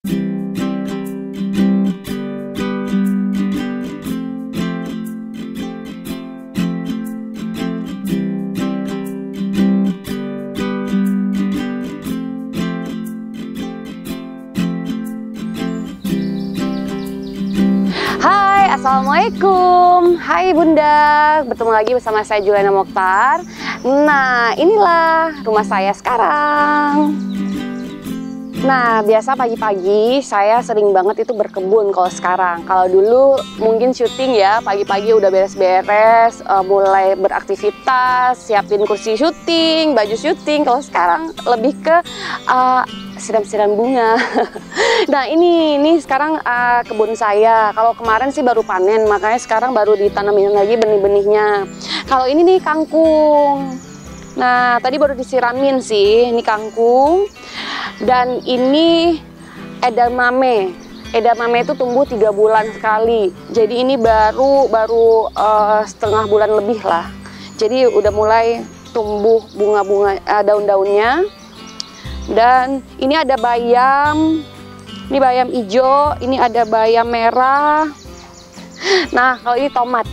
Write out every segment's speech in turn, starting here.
Assalamualaikum, hai Bunda, bertemu lagi bersama saya Juliana Mokhtar. Nah, inilah rumah saya sekarang. Nah, biasa pagi-pagi saya sering banget itu berkebun kalau sekarang. Kalau dulu mungkin syuting ya, pagi-pagi udah beres-beres, mulai beraktivitas, siapin kursi syuting, baju syuting. Kalau sekarang lebih ke siram-siram bunga. Nah ini sekarang kebun saya. Kalau kemarin sih baru panen, makanya sekarang baru ditanamin lagi benih-benihnya. Kalau ini nih kangkung. Nah tadi baru disiramin sih, ini kangkung. Dan ini edamame. Edamame itu tumbuh 3 bulan sekali. Jadi ini baru setengah bulan lebih lah. Jadi udah mulai tumbuh bunga-bunga daun-daunnya. Dan ini ada bayam. Ini bayam hijau, ini ada bayam merah. Nah, kalau ini tomat.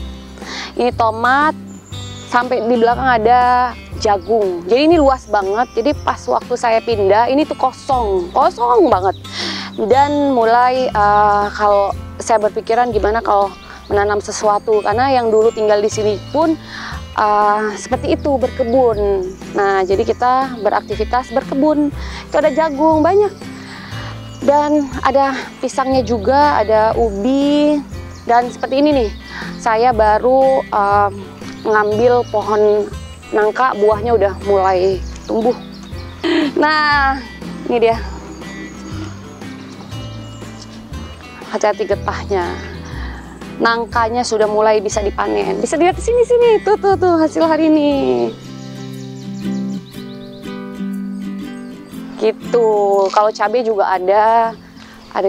Ini tomat, sampai di belakang ada jagung. Jadi ini luas banget. Jadi pas waktu saya pindah, ini tuh kosong banget. Dan mulai kalau saya berpikiran gimana kalau menanam sesuatu, karena yang dulu tinggal di sini pun seperti itu, berkebun. Nah, jadi kita beraktivitas berkebun. Itu ada jagung banyak. Dan ada pisangnya juga, ada ubi. Dan seperti ini nih, saya baru ngambil pohon nangka, buahnya udah mulai tumbuh. Nah, ini dia. Hati-hati getahnya. Nangkanya sudah mulai bisa dipanen. Bisa dilihat di sini. Tuh hasil hari ini. Gitu. Kalau cabai juga ada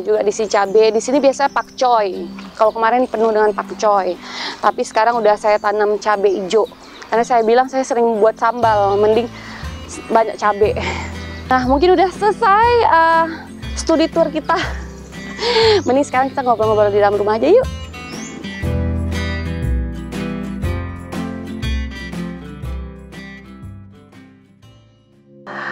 juga di sini cabai. Di sini biasanya pakcoy. Kalau kemarin penuh dengan pakcoy. Tapi sekarang udah saya tanam cabai hijau. Karena saya bilang saya sering buat sambal, mending banyak cabai. Nah, mungkin udah selesai studi tour kita. Mending sekarang kita ngobrol-ngobrol di dalam rumah aja yuk.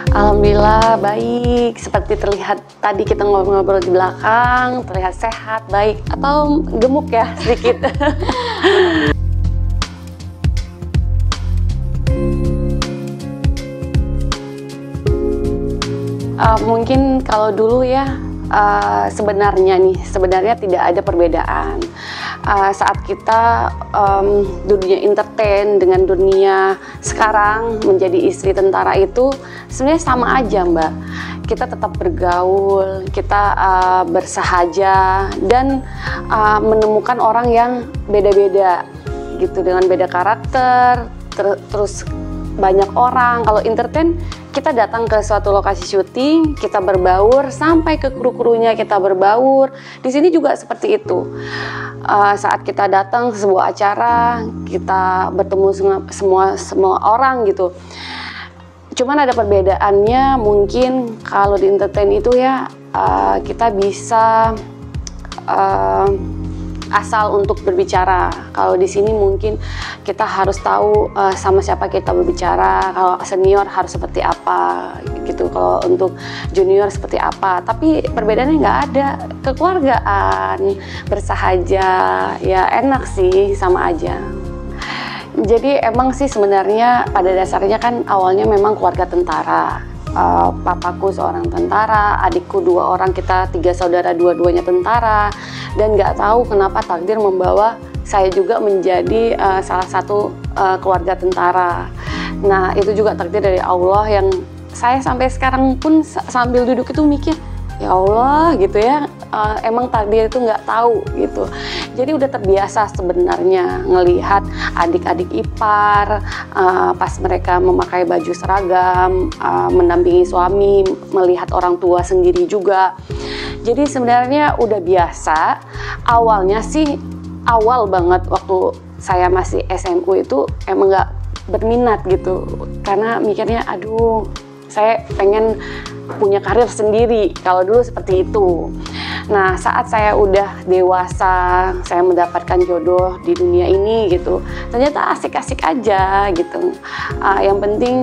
Alhamdulillah baik, seperti terlihat tadi kita ngobrol-ngobrol di belakang, terlihat sehat, baik, atau gemuk ya sedikit. Mungkin kalau dulu ya, sebenarnya tidak ada perbedaan. Saat kita dunia entertain dengan dunia sekarang menjadi istri tentara itu sebenarnya sama aja, Mbak. Kita tetap bergaul, kita bersahaja, dan menemukan orang yang beda-beda gitu, dengan beda karakter, terus banyak orang. Kalau entertain, kita datang ke suatu lokasi syuting, kita berbaur sampai ke kru-krunya, kita berbaur. Di sini juga seperti itu. Saat kita datang ke sebuah acara, kita bertemu semua orang gitu. Cuman ada perbedaannya, mungkin kalau di entertain itu ya kita bisa asal untuk berbicara. Kalau di sini mungkin kita harus tahu sama siapa kita berbicara. Kalau senior harus seperti apa gitu, kalau untuk junior seperti apa. Tapi perbedaannya nggak ada. Kekeluargaan, bersahaja, ya enak sih, sama aja. Jadi emang sih sebenarnya pada dasarnya kan awalnya memang keluarga tentara. Papaku seorang tentara, adikku 2 orang, kita 3 saudara, dua-duanya tentara. Dan nggak tahu kenapa takdir membawa saya juga menjadi salah satu keluarga tentara. Nah itu juga takdir dari Allah, yang saya sampai sekarang pun sambil duduk itu mikir, ya Allah gitu ya, emang takdir itu nggak tahu gitu. Jadi udah terbiasa sebenarnya ngelihat adik-adik ipar pas mereka memakai baju seragam, mendampingi suami, melihat orang tua sendiri juga. Jadi sebenarnya udah biasa. Awalnya sih, awal banget waktu saya masih SMU itu emang nggak berminat gitu, karena mikirnya aduh saya pengen punya karir sendiri. Kalau dulu seperti itu. Nah, saat saya udah dewasa, saya mendapatkan jodoh di dunia ini gitu. Ternyata asik-asik aja gitu. Yang penting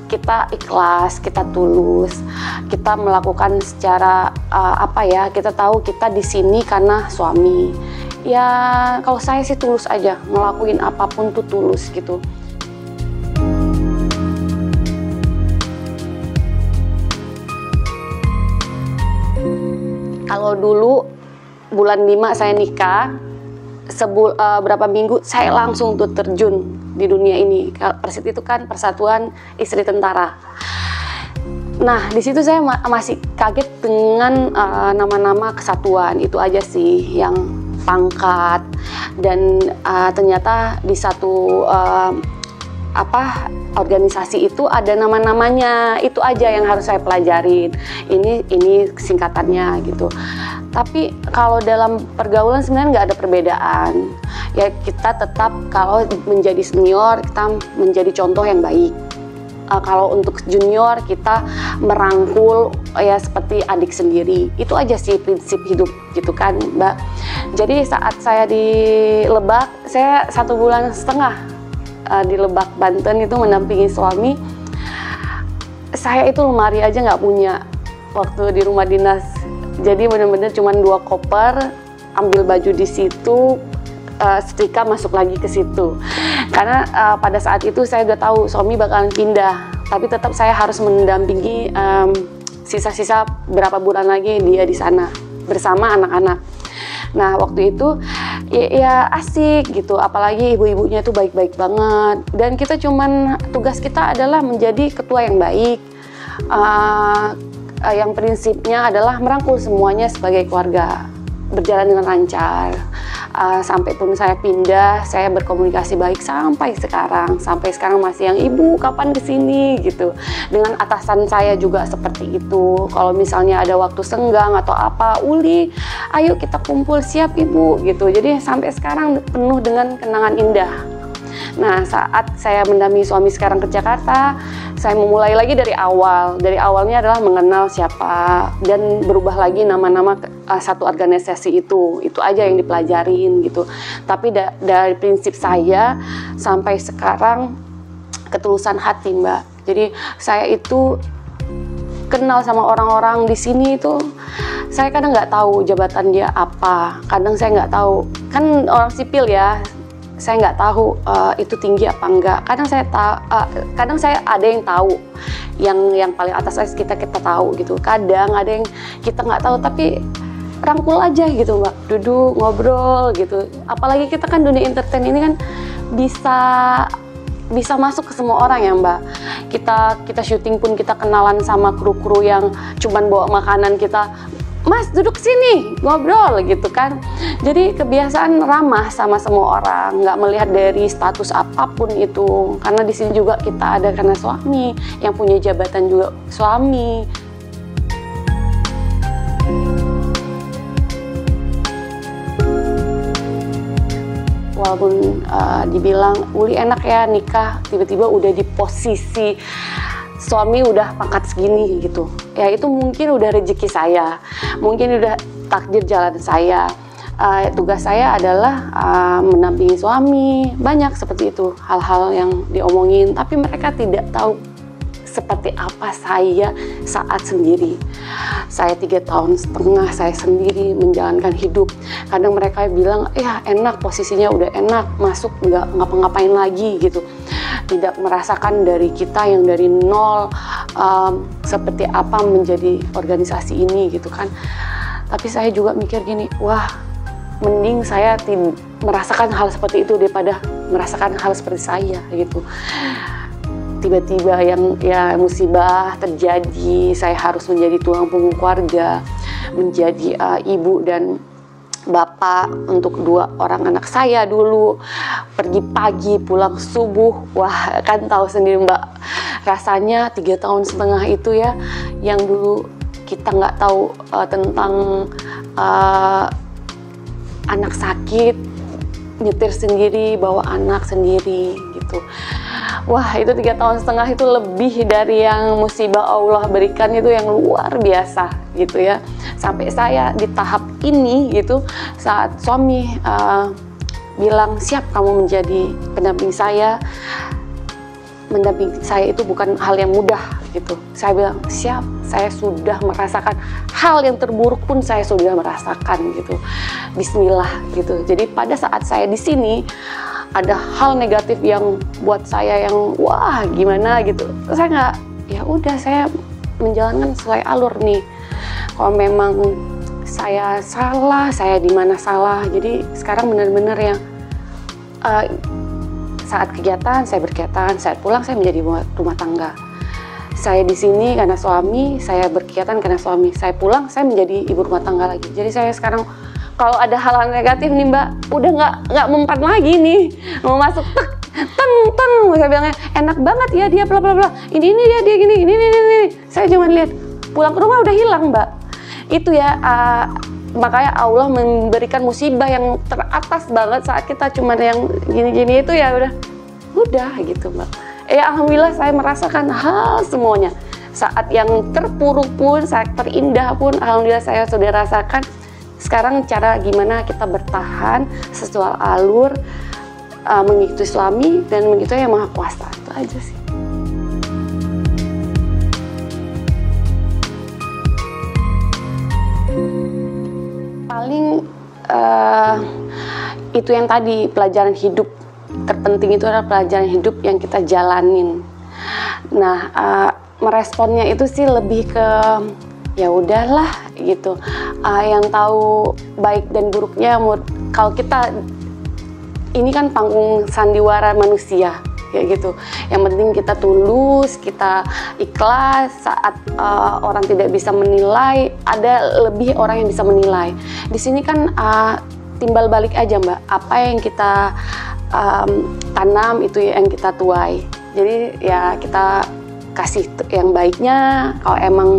kita ikhlas, kita tulus, kita melakukan secara kita tahu kita di sini karena suami. Ya, kalau saya sih tulus aja, ngelakuin apapun tuh tulus gitu. Kalau dulu bulan 5 saya nikah, berapa minggu saya langsung tuh terjun di dunia ini. Persit itu kan Persatuan Istri Tentara. Nah, di situ saya masih kaget dengan nama-nama kesatuan. Itu aja sih yang pangkat, dan ternyata di satu organisasi itu ada nama-namanya. Itu aja yang harus saya pelajarin. Ini singkatannya gitu. Tapi kalau dalam pergaulan sebenarnya nggak ada perbedaan. Ya, kita tetap kalau menjadi senior kita menjadi contoh yang baik. Kalau untuk junior kita merangkul ya seperti adik sendiri. Itu aja sih prinsip hidup gitu kan, Mbak. Jadi saat saya di Lebak, saya 1,5 bulan di Lebak, Banten itu mendampingi suami. Saya itu lemari aja nggak punya waktu di rumah dinas. Jadi benar-benar cuma 2 koper, ambil baju di situ, setrika masuk lagi ke situ. Karena pada saat itu saya udah tahu suami bakalan pindah, tapi tetap saya harus mendampingi sisa-sisa berapa bulan lagi dia di sana bersama anak-anak. Nah, waktu itu ya asik gitu, apalagi ibu-ibunya itu baik-baik banget. Dan kita tugas kita adalah menjadi ketua yang baik, yang prinsipnya adalah merangkul semuanya sebagai keluarga, berjalan dengan lancar. Sampai pun saya pindah, saya berkomunikasi baik sampai sekarang masih yang ibu kapan kesini gitu. Dengan atasan saya juga seperti itu. Kalau misalnya ada waktu senggang atau apa, Uli, ayo kita kumpul, siap ibu gitu. Jadi sampai sekarang penuh dengan kenangan indah. Nah, saat saya mendampingi suami sekarang ke Jakarta, saya memulai lagi dari awal. Dari awalnya adalah mengenal siapa dan berubah lagi nama-nama satu organisasi itu. Itu aja yang dipelajarin gitu. Tapi dari prinsip saya sampai sekarang ketulusan hati, Mbak. Jadi saya itu kenal sama orang-orang di sini itu, saya kadang nggak tahu jabatan dia apa. Kadang saya nggak tahu, kan orang sipil ya. Saya nggak tahu itu tinggi apa enggak. Kadang saya ada yang tahu, yang paling atas kita tahu gitu. Kadang ada yang kita nggak tahu, tapi rangkul aja gitu, Mbak. Duduk ngobrol gitu. Apalagi kita kan dunia entertain ini kan bisa masuk ke semua orang ya, Mbak. Kita syuting pun kita kenalan sama kru-kru yang cuman bawa makanan, kita, Mas duduk sini ngobrol gitu kan. Jadi kebiasaan ramah sama semua orang, nggak melihat dari status apapun itu. Karena di sini juga kita ada karena suami, yang punya jabatan juga suami. Walaupun dibilang Uli enak ya nikah, tiba-tiba udah di posisi suami udah pangkat segini gitu. Ya itu mungkin udah rezeki saya, mungkin udah takdir jalan saya. Tugas saya adalah mendampingi suami. Banyak seperti itu hal-hal yang diomongin, tapi mereka tidak tahu seperti apa saya saat sendiri. Saya 3,5 tahun saya sendiri menjalankan hidup. Kadang mereka bilang, ya enak, posisinya udah enak, masuk nggak ngapa-ngapain lagi gitu. Tidak merasakan dari kita yang dari nol seperti apa menjadi organisasi ini gitu kan. Tapi saya juga mikir gini, wah mending saya merasakan hal seperti itu daripada merasakan hal seperti saya gitu. Tiba-tiba yang ya musibah terjadi, saya harus menjadi tulang punggung keluarga, menjadi ibu dan bapak untuk 2 orang anak saya dulu. Pergi pagi, pulang subuh. Wah, kan tahu sendiri Mbak, rasanya 3,5 tahun itu ya, yang dulu kita nggak tahu tentang anak sakit, nyetir sendiri, bawa anak sendiri gitu. gitu. Wah, itu 3,5 tahun itu lebih dari yang musibah Allah berikan, itu yang luar biasa gitu ya. Sampai saya di tahap ini gitu, saat suami bilang siap kamu menjadi pendamping saya. Mendampingi saya itu bukan hal yang mudah gitu. Saya bilang siap, saya sudah merasakan hal yang terburuk pun saya sudah merasakan gitu. Bismillah gitu. Jadi pada saat saya di sini ada hal negatif yang buat saya yang wah gimana gitu. Saya nggak, ya udah saya menjalankan sesuai alur nih. Kalau memang saya salah, saya di mana salah. Jadi sekarang benar-benar yang saat kegiatan saya berkegiatan, saat pulang saya menjadi rumah tangga. Saya di sini karena suami, saya berkegiatan karena suami. Saya pulang saya menjadi ibu rumah tangga lagi. Jadi saya sekarang kalau ada hal-hal negatif nih Mbak, udah nggak mempan lagi nih, mau masuk teng, saya bilangnya enak banget ya dia bla bla bla. Ini dia gini, ini. Saya cuma lihat pulang ke rumah udah hilang Mbak. Itu ya. Makanya Allah memberikan musibah yang teratas banget saat kita cuma yang gini-gini itu ya udah gitu Mbak. Alhamdulillah saya merasakan hal semuanya. Saat yang terpuruk pun, saat terindah pun, alhamdulillah saya sudah rasakan. Sekarang cara gimana kita bertahan sesuai alur, mengikuti suami dan mengikuti Yang Maha Kuasa, itu aja sih. Paling itu yang tadi, pelajaran hidup terpenting itu adalah pelajaran hidup yang kita jalanin. Nah, meresponnya itu sih lebih ke ya udahlah gitu. Yang tahu baik dan buruknya, kalau kita ini kan panggung sandiwara manusia kayak gitu. Yang penting kita tulus, kita ikhlas. Saat orang tidak bisa menilai, ada lebih orang yang bisa menilai. Di sini kan timbal balik aja Mbak. Apa yang kita tanam itu yang kita tuai. Jadi ya kita kasih yang baiknya. Kalau emang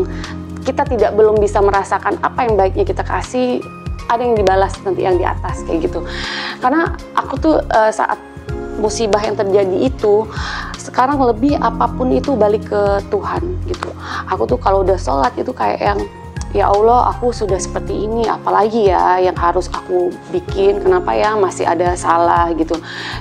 kita belum bisa merasakan apa yang baiknya kita kasih, ada yang dibalas nanti yang di atas kayak gitu. Karena aku tuh saat musibah yang terjadi itu, sekarang lebih apapun itu balik ke Tuhan gitu. Aku tuh kalau udah sholat itu kayak yang ya Allah, aku sudah seperti ini, apalagi ya yang harus aku bikin, kenapa ya masih ada salah gitu.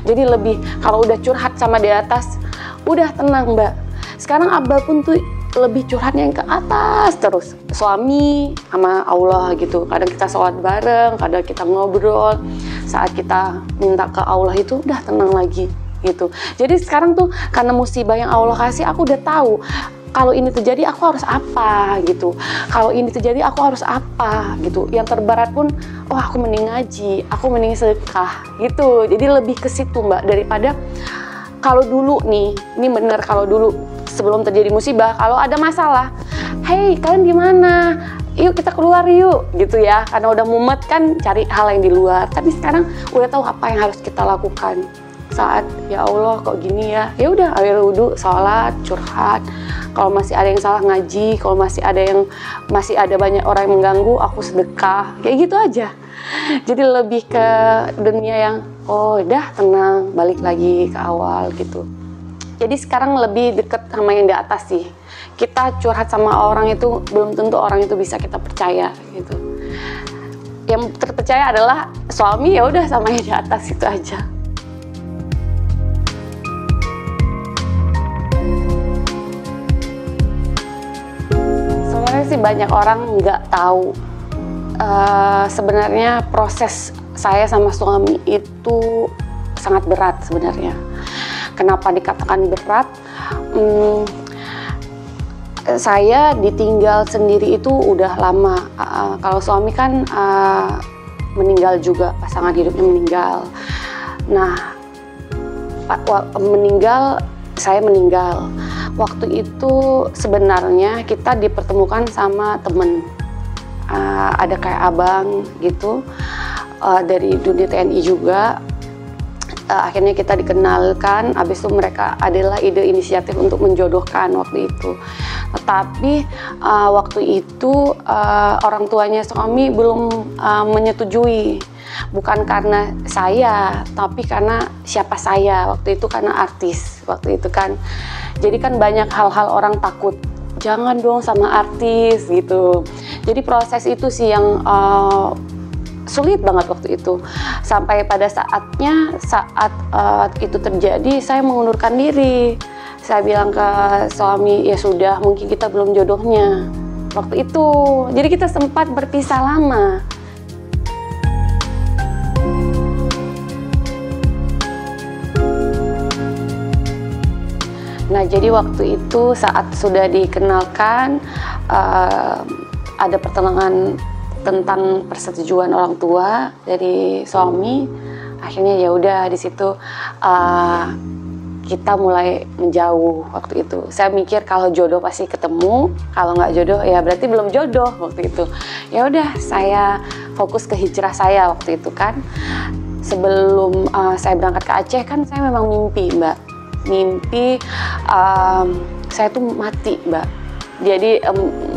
Jadi lebih kalau udah curhat sama di atas, udah tenang Mbak. Sekarang Abah pun tuh lebih curhatnya yang ke atas terus, suami sama Allah gitu. Kadang kita sholat bareng, kadang kita ngobrol. Saat kita minta ke Allah itu udah tenang lagi gitu. Jadi sekarang tuh karena musibah yang Allah kasih, aku udah tahu kalau ini terjadi aku harus apa gitu. Kalau ini terjadi aku harus apa gitu. Yang terberat pun, oh aku mending ngaji, aku mending sedekah gitu. Jadi lebih ke situ Mbak, daripada kalau dulu nih, ini bener kalau dulu sebelum terjadi musibah, kalau ada masalah, hey kalian gimana? Yuk kita keluar yuk gitu ya. Karena udah mumet kan cari hal yang di luar. Tapi sekarang udah tahu apa yang harus kita lakukan. Saat ya Allah kok gini ya, ya udah air wudhu, sholat, curhat. Kalau masih ada yang salah ngaji, kalau masih ada banyak orang yang mengganggu, aku sedekah, kayak gitu aja. Jadi lebih ke dunia yang oh udah tenang, balik lagi ke awal gitu. Jadi sekarang lebih deket sama yang di atas sih. Kita curhat sama orang itu belum tentu orang itu bisa kita percaya gitu. Yang terpercaya adalah suami, ya udah sama yang di atas itu aja. Sebenarnya sih banyak orang nggak tahu sebenarnya proses saya sama suami itu sangat berat sebenarnya. Kenapa dikatakan berat? Saya ditinggal sendiri itu udah lama. Kalau suami kan meninggal juga, pasangan hidupnya meninggal. Nah, saya meninggal. Waktu itu sebenarnya kita dipertemukan sama temen. Ada kayak abang gitu, dari dunia TNI juga. Akhirnya kita dikenalkan, habis itu mereka adalah ide inisiatif untuk menjodohkan waktu itu. Tapi waktu itu orang tuanya suami belum menyetujui. Bukan karena saya, tapi karena siapa saya. Waktu itu karena artis. Waktu itu kan, jadi kan banyak hal-hal orang takut. Jangan dong sama artis gitu. Jadi proses itu sih yang sulit banget waktu itu. Sampai pada saat itu terjadi, saya mengundurkan diri. Saya bilang ke suami, ya sudah, mungkin kita belum jodohnya waktu itu. Jadi kita sempat berpisah lama. Nah, jadi waktu itu saat sudah dikenalkan, ada pertentangan tentang persetujuan orang tua dari suami. Akhirnya ya udah di situ kita mulai menjauh waktu itu. Saya mikir kalau jodoh pasti ketemu, kalau nggak jodoh ya berarti belum jodoh waktu itu. Ya udah, saya fokus ke hijrah saya waktu itu kan. Sebelum saya berangkat ke Aceh kan saya memang mimpi, Mbak. Mimpi saya tuh mati, Mbak. Jadi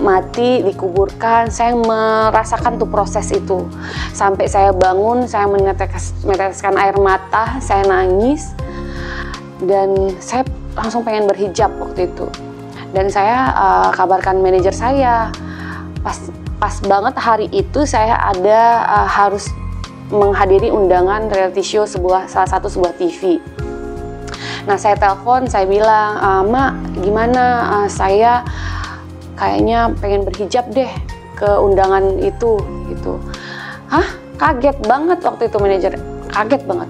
mati, dikuburkan. Saya merasakan tuh proses itu. Sampai saya bangun, saya meneteskan air mata, saya nangis. Dan saya langsung pengen berhijab waktu itu. Dan saya kabarkan manajer saya. Pas banget hari itu saya ada harus menghadiri undangan reality show salah satu sebuah TV. Nah, saya telepon, saya bilang, "Mak, gimana? Saya kayaknya pengen berhijab deh ke undangan itu." Gitu. Hah? Kaget banget waktu itu manajer. Kaget banget.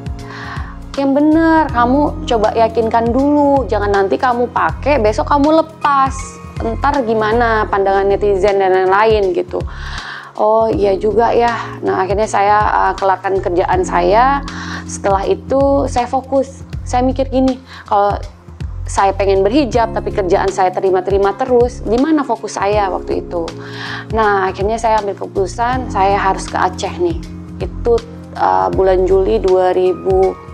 Yang bener, kamu coba yakinkan dulu, jangan nanti kamu pakai, besok kamu lepas, ntar gimana pandangan netizen dan lain-lain gitu. Oh iya juga ya. Nah, akhirnya saya kelarkan kerjaan saya. Setelah itu saya fokus, saya mikir gini, kalau saya pengen berhijab tapi kerjaan saya terima-terima terus, di mana fokus saya waktu itu. Nah, akhirnya saya ambil keputusan saya harus ke Aceh nih. Itu bulan Juli 2000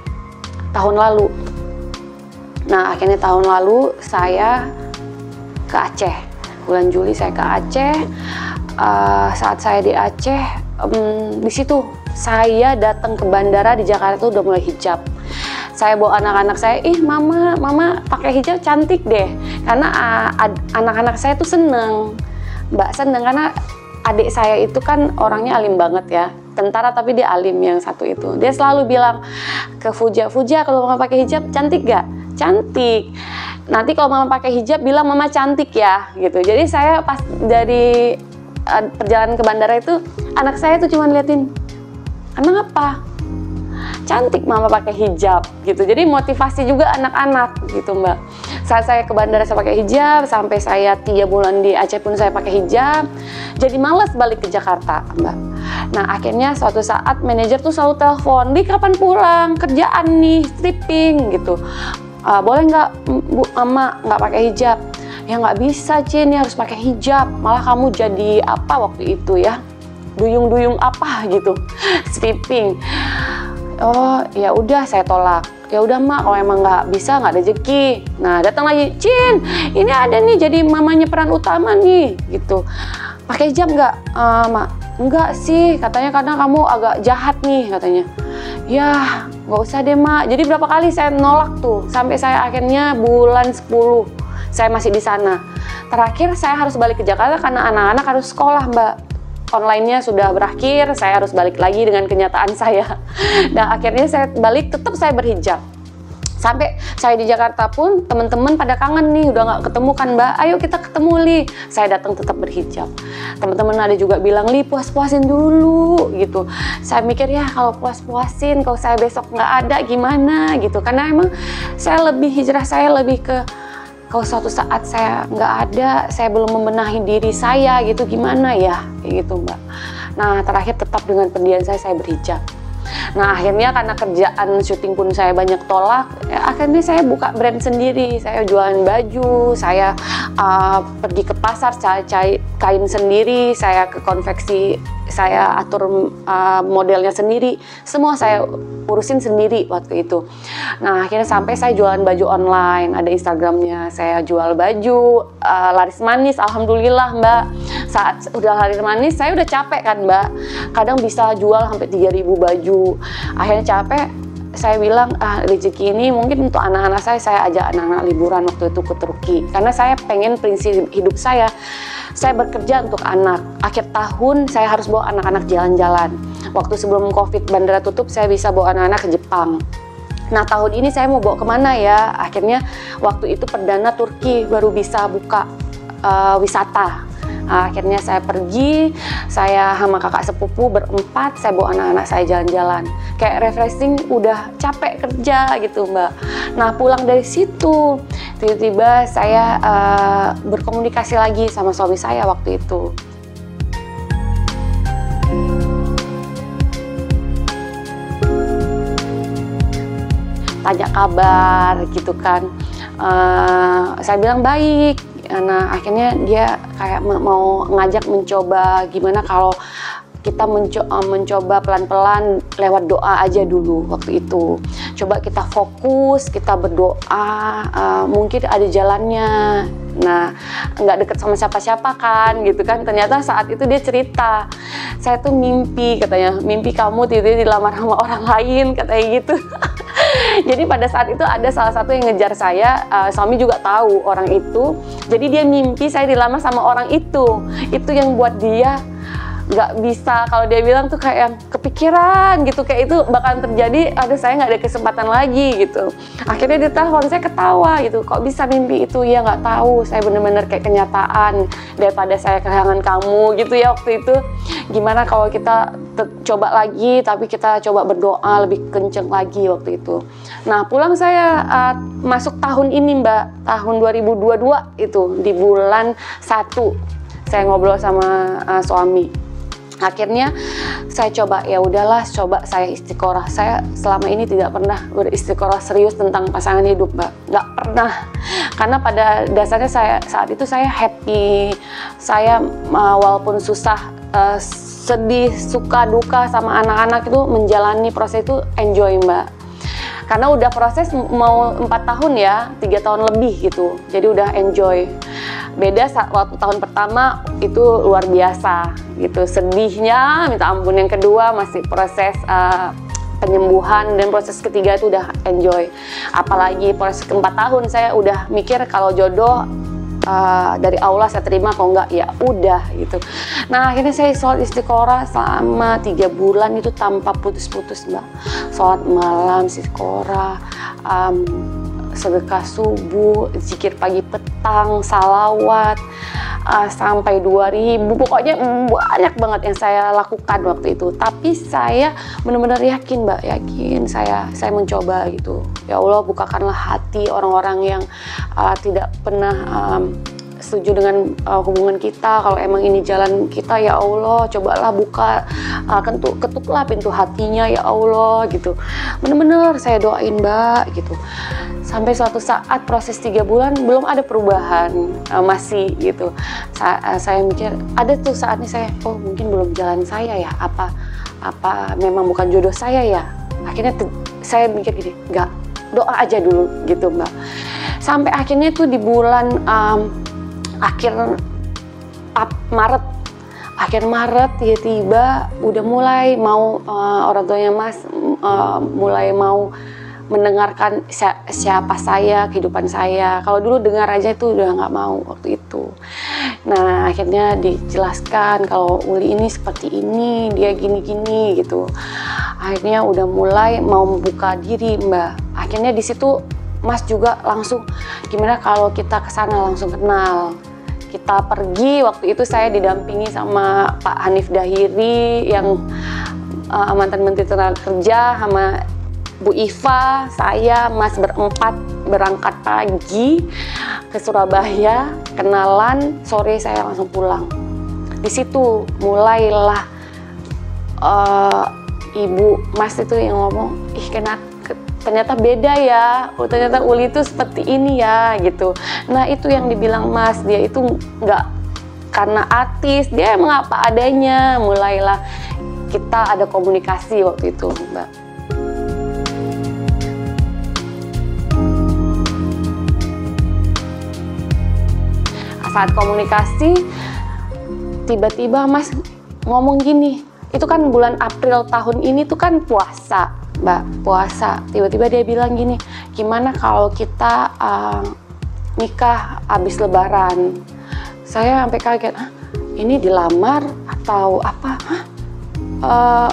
tahun lalu. Nah, akhirnya tahun lalu saya ke Aceh. Bulan Juli saya ke Aceh. Saat saya di Aceh, di situ saya datang ke bandara di Jakarta tuh udah mulai hijab. Saya bawa anak-anak saya, mama pakai hijab cantik deh. Karena anak-anak saya tuh seneng, Mbak, seneng karena adik saya itu kan orangnya alim banget ya. Tentara tapi dia alim yang satu itu. Dia selalu bilang ke Fuja, kalau mama pakai hijab cantik gak? Cantik. Nanti kalau mama pakai hijab bilang mama cantik ya gitu. Jadi saya pas dari perjalanan ke bandara itu anak saya tuh cuma liatin, "Emang apa? Cantik mama pakai hijab," gitu. Jadi motivasi juga anak-anak gitu, Mbak. Saat saya ke bandara saya pakai hijab, sampai saya 3 bulan di Aceh pun saya pakai hijab. Jadi malas balik ke Jakarta, Mbak. Nah, akhirnya suatu saat manajer tuh selalu telepon, "Di kapan pulang? Kerjaan nih, stripping," gitu. "Boleh nggak Bu, Mama nggak pakai hijab?" "Ya nggak bisa, Cin, ya harus pakai hijab. Malah kamu jadi apa waktu itu ya? Duyung-duyung apa gitu, stripping." Oh, ya udah saya tolak. "Ya udah, Mak, kalau emang nggak bisa, nggak ada rezeki." Nah, datang lagi, "Cin, ini ada nih jadi mamanya peran utama nih," gitu. "Pakai hijab nggak, Mak?" "Enggak sih, katanya karena kamu agak jahat nih," katanya. "Ya, nggak usah deh, Mak." Jadi berapa kali saya nolak tuh, sampai saya akhirnya bulan 10 saya masih di sana. Terakhir saya harus balik ke Jakarta karena anak-anak harus sekolah, Mbak. Online-nya sudah berakhir, saya harus balik lagi dengan kenyataan saya. Dan akhirnya saya balik, tetap saya berhijab. Sampai saya di Jakarta pun teman-teman pada kangen nih, udah nggak ketemu kan, Mbak, "Ayo kita ketemu, Li." Saya datang tetap berhijab. Teman-teman ada juga bilang, "Li, puas-puasin dulu," gitu. Saya mikir ya kalau puas-puasin, kalau saya besok nggak ada gimana gitu. Karena emang hijrah saya lebih ke kalau suatu saat saya nggak ada, saya belum membenahi diri saya gitu, gimana ya, kayak gitu, Mbak. Nah, terakhir tetap dengan pendirian saya berhijab. Nah, akhirnya karena kerjaan syuting pun saya banyak tolak, ya, akhirnya saya buka brand sendiri. Saya jualan baju, saya pergi ke pasar cari kain sendiri, saya ke konveksi saya atur modelnya sendiri, semua saya urusin sendiri waktu itu. Nah akhirnya sampai saya jualan baju online, ada Instagramnya, saya jual baju, laris manis, alhamdulillah Mbak. Saat udah laris manis, saya udah capek kan Mbak, kadang bisa jual sampai 3.000 baju. Akhirnya capek, saya bilang rezeki ini mungkin untuk anak-anak saya ajak anak-anak liburan waktu itu ke Turki, karena saya pengen prinsip hidup saya bekerja untuk anak. Akhir tahun saya harus bawa anak-anak jalan-jalan. Waktu sebelum Covid bandara tutup, saya bisa bawa anak-anak ke Jepang. Nah tahun ini saya mau bawa kemana ya? Akhirnya waktu itu perdana Turki baru bisa buka wisata. Akhirnya saya pergi, saya sama kakak sepupu berempat, saya bawa anak-anak saya jalan-jalan. Kayak refreshing, udah capek kerja gitu Mbak. Nah pulang dari situ, tiba-tiba saya berkomunikasi lagi sama suami saya waktu itu. Tanya kabar gitu kan, saya bilang baik. Nah akhirnya dia kayak mau ngajak mencoba gimana kalau kita mencoba pelan-pelan lewat doa aja dulu waktu itu. Coba kita fokus, kita berdoa, mungkin ada jalannya. Nah, nggak deket sama siapa-siapa kan, gitu kan. Ternyata saat itu dia cerita, saya tuh mimpi, katanya, mimpi kamu tiba-tiba dilamar sama orang lain, katanya gitu. Jadi pada saat itu ada salah satu yang ngejar saya, suami juga tahu orang itu. Jadi dia mimpi saya dilamar sama orang itu. Itu yang buat dia nggak bisa, kalau dia bilang tuh kayak yang kepikiran gitu, kayak itu bakalan terjadi, aduh saya nggak ada kesempatan lagi gitu. Akhirnya dia telepon, saya ketawa gitu, kok bisa mimpi itu? Ya nggak tahu, saya bener-bener kayak kenyataan, daripada saya kehilangan kamu gitu ya waktu itu. Gimana kalau kita coba lagi, tapi kita coba berdoa lebih kenceng lagi waktu itu. Nah pulang saya masuk tahun ini Mbak, tahun 2022 itu di bulan 1 saya ngobrol sama suami. Akhirnya saya coba, ya udahlah, coba saya istiqoroh. Saya selama ini tidak pernah beristiqoroh serius tentang pasangan hidup Mbak, nggak pernah. Karena pada dasarnya saya saat itu saya happy, saya walaupun susah, sedih, suka, duka sama anak-anak itu menjalani proses itu enjoy Mbak. Karena udah proses mau 4 tahun ya, 3 tahun lebih gitu, jadi udah enjoy. Beda waktu tahun pertama itu luar biasa gitu, sedihnya minta ampun. Yang kedua masih proses penyembuhan, dan proses ketiga itu udah enjoy. Apalagi proses ke-4 tahun saya udah mikir kalau jodoh dari Allah saya terima, kalau enggak ya udah gitu. Nah akhirnya saya sholat istiqoroh selama 3 bulan itu tanpa putus-putus Mbak. Sholat malam istiqoroh, sedekah subuh, zikir pagi petang, salawat, sampai 2000, pokoknya banyak banget yang saya lakukan waktu itu. Tapi saya benar-benar yakin Mbak, yakin saya mencoba gitu. Ya Allah, bukakanlah hati orang-orang yang tidak pernah setuju dengan hubungan kita. Kalau emang ini jalan kita, ya Allah, cobalah buka, ketuklah pintu hatinya ya Allah gitu. Bener-bener saya doain Mbak gitu. Sampai suatu saat proses 3 bulan belum ada perubahan, masih gitu. Saya mikir, ada tuh saatnya saya, oh mungkin belum jalan saya ya, apa memang bukan jodoh saya ya. Akhirnya saya mikir gini, enggak, doa aja dulu gitu Mbak. Sampai akhirnya tuh di bulan akhir Maret tiba-tiba udah mulai mau orang tuanya Mas mulai mau mendengarkan siapa saya, kehidupan saya. Kalau dulu dengar aja itu udah nggak mau waktu itu. Nah akhirnya dijelaskan kalau Uli ini seperti ini, dia gini-gini gitu. Akhirnya udah mulai mau membuka diri Mbak. Akhirnya di situ Mas juga langsung, gimana kalau kita kesana langsung kenal. Kita pergi, waktu itu saya didampingi sama Pak Hanif Dahiri yang mantan Menteri Tenaga Kerja, sama Bu Iva, saya, Mas berempat berangkat pagi ke Surabaya, kenalan, sore saya langsung pulang. Di situ mulailah Ibu Mas itu yang ngomong, ih ternyata beda ya, oh ternyata Uli itu seperti ini ya gitu. Nah itu yang dibilang Mas, dia itu nggak karena artis, dia emang apa adanya. Mulailah kita ada komunikasi waktu itu, Mbak. Saat komunikasi, tiba-tiba Mas ngomong gini, itu kan bulan April tahun ini tuh kan puasa, Mbak, puasa. Tiba-tiba dia bilang gini, gimana kalau kita nikah habis Lebaran? Saya sampai kaget, hah, ini dilamar atau apa?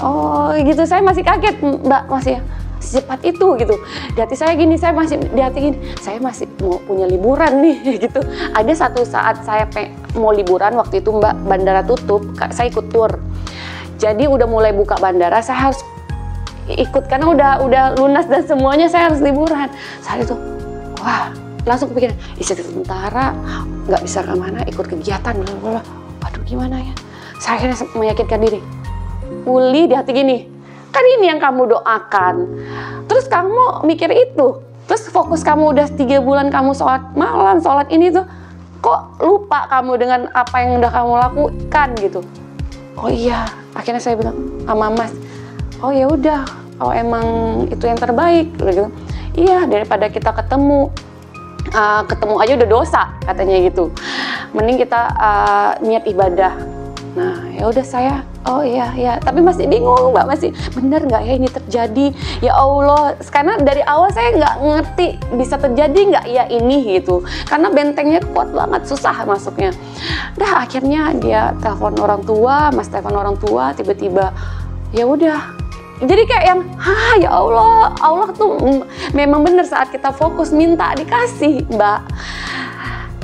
Oh gitu, saya masih kaget, Mbak, masih secepat itu gitu. Di hati saya gini, saya masih mau punya liburan nih gitu. Ada satu saat saya mau liburan, waktu itu Mbak, bandara tutup, saya ikut tur. Jadi udah mulai buka bandara, saya harus ikut karena udah lunas dan semuanya, saya harus liburan. Saat itu, wah, langsung kepikiran, istirahat sementara, nggak bisa kemana, ikut kegiatan, blablabla. Waduh, gimana ya? Saya akhirnya meyakinkan diri. Uli di hati gini, kan ini yang kamu doakan, terus kamu mikir itu, terus fokus kamu udah 3 bulan kamu sholat malam, sholat ini tuh, kok lupa kamu dengan apa yang udah kamu lakukan gitu. Oh iya, akhirnya saya bilang sama Mas, oh ya udah, oh emang itu yang terbaik gitu. Iya, daripada kita ketemu aja udah dosa katanya gitu, mending kita niat ibadah. Nah ya udah saya, oh iya, tapi masih bingung Mbak, masih bener nggak ya ini terjadi, ya Allah, karena dari awal saya nggak ngerti bisa terjadi nggak ya ini gitu, karena bentengnya kuat banget, susah masuknya. Dah akhirnya dia telepon orang tua, Mas telepon orang tua, tiba-tiba ya udah. Jadi kayak yang, ya Allah tuh memang bener saat kita fokus minta dikasih, Mbak.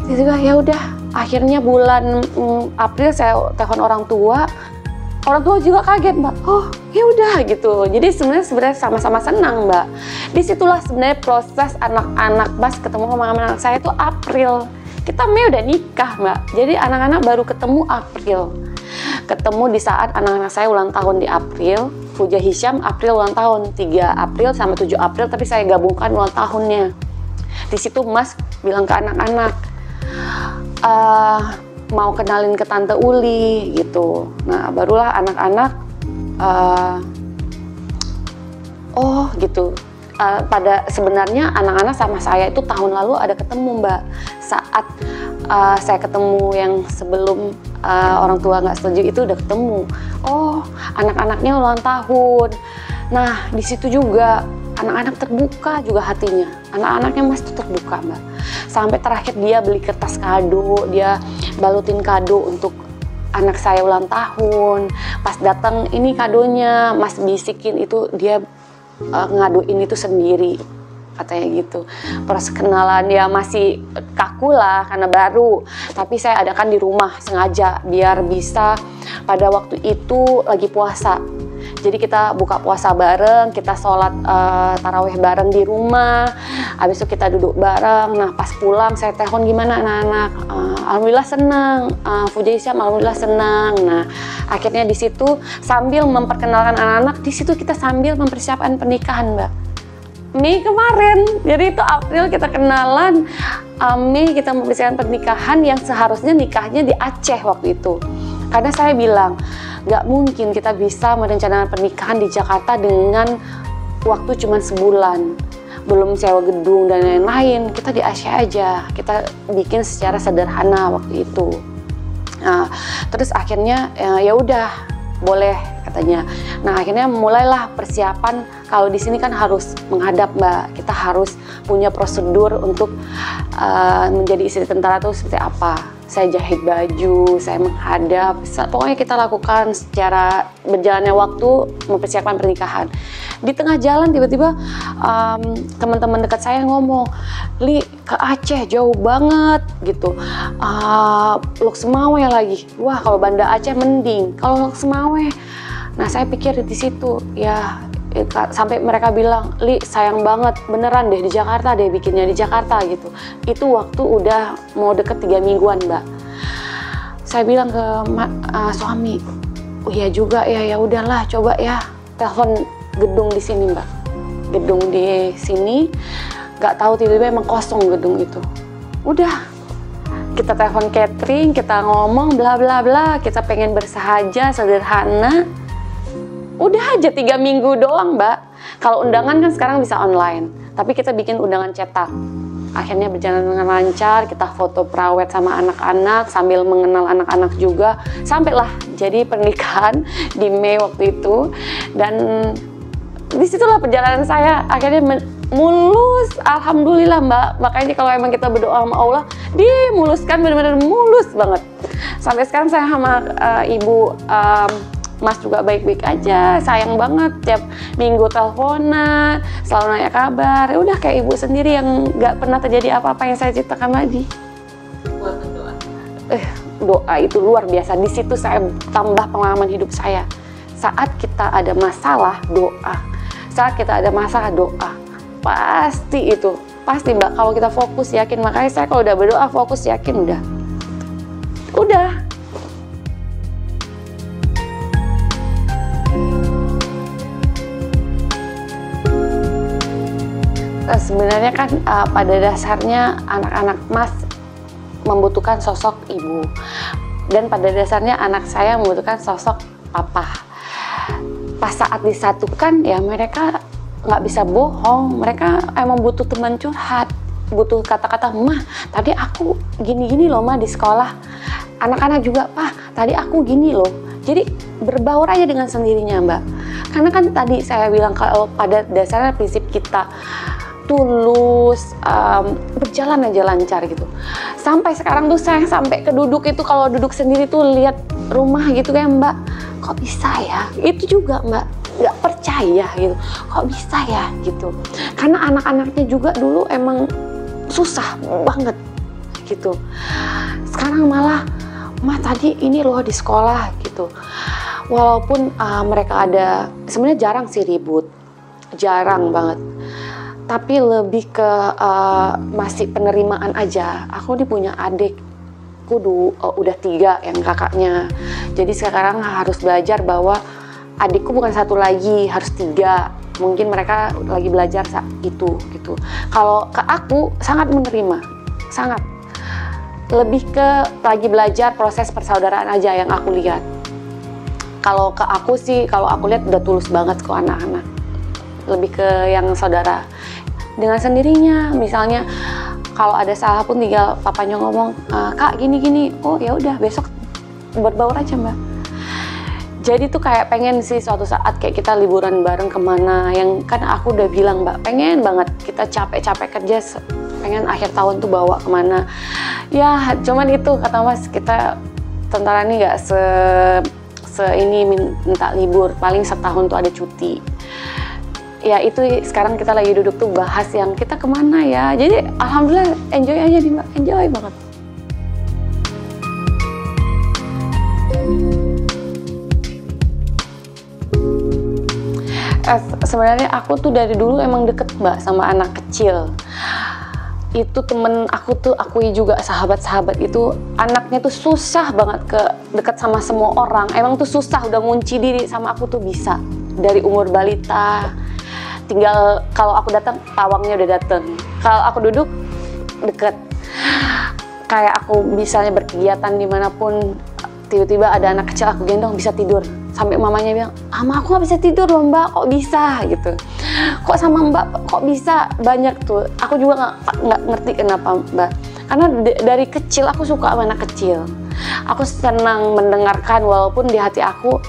Tiba-tiba ya udah, akhirnya bulan April saya telepon orang tua juga kaget, Mbak. Oh ya udah gitu. Jadi sebenarnya sama-sama senang, Mbak. Disitulah sebenarnya proses anak-anak Mas ketemu sama anak saya itu April. Kita Mei udah nikah, Mbak. Jadi anak-anak baru ketemu April. Ketemu di saat anak-anak saya ulang tahun di April. Fuja Hisham April ulang tahun, 3 April sama 7 April, tapi saya gabungkan ulang tahunnya. Di situ Mas bilang ke anak-anak, mau kenalin ke Tante Uli gitu. Nah barulah anak-anak oh gitu. Pada sebenarnya anak-anak sama saya itu tahun lalu ada ketemu, Mbak, saat saya ketemu yang sebelum orang tua nggak setuju itu udah ketemu. Oh anak-anaknya ulang tahun. Nah di situ juga anak-anak terbuka juga hatinya. Anak-anaknya Mas tuh terbuka, Mbak. Sampai terakhir dia beli kertas kado, dia balutin kado untuk anak saya ulang tahun. Pas datang ini kadonya, Mas bisikin itu dia ngaduin itu sendiri, katanya gitu. Proses kenalan ya masih kaku lah karena baru, tapi saya adakan di rumah sengaja biar bisa pada waktu itu lagi puasa. Jadi kita buka puasa bareng, kita sholat taraweh bareng di rumah, habis itu kita duduk bareng. Nah pas pulang saya telepon gimana anak-anak, alhamdulillah senang, Fuja Hisham alhamdulillah senang. Nah akhirnya di situ sambil memperkenalkan anak-anak, di situ kita sambil mempersiapkan pernikahan, Mbak. Mei kemarin, jadi itu April kita kenalan, Mei kita mempersiapkan pernikahan yang seharusnya nikahnya di Aceh waktu itu. Karena saya bilang, nggak mungkin kita bisa merencanakan pernikahan di Jakarta dengan waktu cuma sebulan. Belum sewa gedung dan lain-lain, kita di Aceh aja. Kita bikin secara sederhana waktu itu. Nah, terus akhirnya ya udah, boleh katanya. Nah akhirnya mulailah persiapan. Kalau di sini kan harus menghadap, Mbak. Kita harus punya prosedur untuk menjadi istri tentara itu seperti apa. Saya jahit baju, saya menghadap, pokoknya kita lakukan secara berjalannya waktu mempersiapkan pernikahan. Di tengah jalan tiba-tiba teman-teman dekat saya ngomong, Li ke Aceh jauh banget gitu, Lok Semawe lagi. Wah kalau Banda Aceh mending, kalau Lok Semawe. Nah saya pikir di situ ya, sampai mereka bilang, Li sayang banget beneran deh di Jakarta deh, bikinnya di Jakarta gitu. Itu waktu udah mau deket 3 mingguan, Mbak. Saya bilang ke suami, oh iya juga ya, ya udahlah coba ya telepon gedung di sini, Mbak. Gedung di sini nggak tahu tiba-tiba emang kosong gedung itu. Udah kita telepon catering, kita ngomong bla bla bla, kita pengen bersahaja, sederhana. Udah aja 3 minggu doang, Mbak. Kalau undangan kan sekarang bisa online, tapi kita bikin undangan cetak. Akhirnya berjalan dengan lancar, kita foto prawet sama anak-anak sambil mengenal anak-anak juga. Sampailah jadi pernikahan di Mei waktu itu. Dan disitulah perjalanan saya akhirnya mulus, alhamdulillah Mbak. Makanya kalau emang kita berdoa sama Allah, dimuluskan, benar-benar mulus banget. Sampai sekarang saya sama ibu Mas juga baik-baik aja, sayang banget, tiap minggu teleponan, selalu nanya kabar. Ya udah kayak ibu sendiri yang nggak pernah terjadi apa-apa yang saya ceritakan tadi. Buat doa. Doa itu luar biasa. Di situ saya tambah pengalaman hidup saya. Saat kita ada masalah, doa. Saat kita ada masalah, doa. Pasti itu, pasti Mbak. Kalau kita fokus, yakin. Makanya saya kalau udah berdoa, fokus, yakin, udah. Sebenarnya kan pada dasarnya anak-anak Mas membutuhkan sosok ibu, dan pada dasarnya anak saya membutuhkan sosok papa. Pas saat disatukan ya mereka nggak bisa bohong, mereka emang butuh teman curhat, butuh kata-kata, "Mah, tadi aku gini-gini loh Mah di sekolah." Anak-anak juga, "Pak, tadi aku gini loh." Jadi berbaur aja dengan sendirinya Mbak. Karena kan tadi saya bilang kalau pada dasarnya prinsip kita tulus, berjalan aja lancar gitu. Sampai sekarang tuh saya sampai ke duduk itu, kalau duduk sendiri tuh lihat rumah gitu kayak Mbak, kok bisa ya? Itu juga Mbak, nggak percaya gitu, kok bisa ya gitu. Karena anak-anaknya juga dulu emang susah banget gitu. Sekarang malah, "Mah tadi ini loh di sekolah," gitu. Walaupun mereka ada, sebenarnya jarang sih ribut, jarang banget. Tapi lebih ke masih penerimaan aja. Aku nih punya adikku udah 3 yang kakaknya. Jadi sekarang harus belajar bahwa adikku bukan 1 lagi, harus 3. Mungkin mereka lagi belajar itu gitu. Kalau ke aku sangat menerima, sangat. Lebih ke lagi belajar proses persaudaraan aja yang aku lihat. Kalau ke aku sih, kalau aku lihat udah tulus banget kok anak-anak. Lebih ke yang saudara. Dengan sendirinya, misalnya kalau ada salah pun tinggal papanya ngomong, "Kak gini-gini," oh ya udah besok berbaur aja Mbak. Jadi tuh kayak pengen sih suatu saat kayak kita liburan bareng kemana, yang kan aku udah bilang Mbak, pengen banget kita capek-capek kerja, pengen akhir tahun tuh bawa kemana. Ya cuman itu kata Mas, kita tentara ini nggak ini minta libur, paling setahun tuh ada cuti. Ya itu sekarang kita lagi duduk tuh bahas yang kita kemana ya. Jadi alhamdulillah enjoy aja nih Mbak, enjoy banget. Sebenarnya aku tuh dari dulu emang deket Mbak sama anak kecil. Itu temen aku tuh, akui juga sahabat-sahabat itu anaknya tuh susah banget deket sama semua orang. Emang tuh susah, udah ngunci diri sama aku tuh bisa dari umur balita. Tinggal kalau aku datang, pawangnya udah dateng. Kalau aku duduk, deket. Kayak aku misalnya berkegiatan dimanapun, tiba-tiba ada anak kecil aku gendong bisa tidur. Sampai mamanya bilang, "Ama aku nggak bisa tidur loh Mbak, kok bisa?" gitu. "Kok sama Mbak kok bisa?" Banyak tuh. Aku juga nggak ngerti kenapa Mbak. Karena dari kecil aku suka sama anak kecil. Aku senang mendengarkan walaupun di hati aku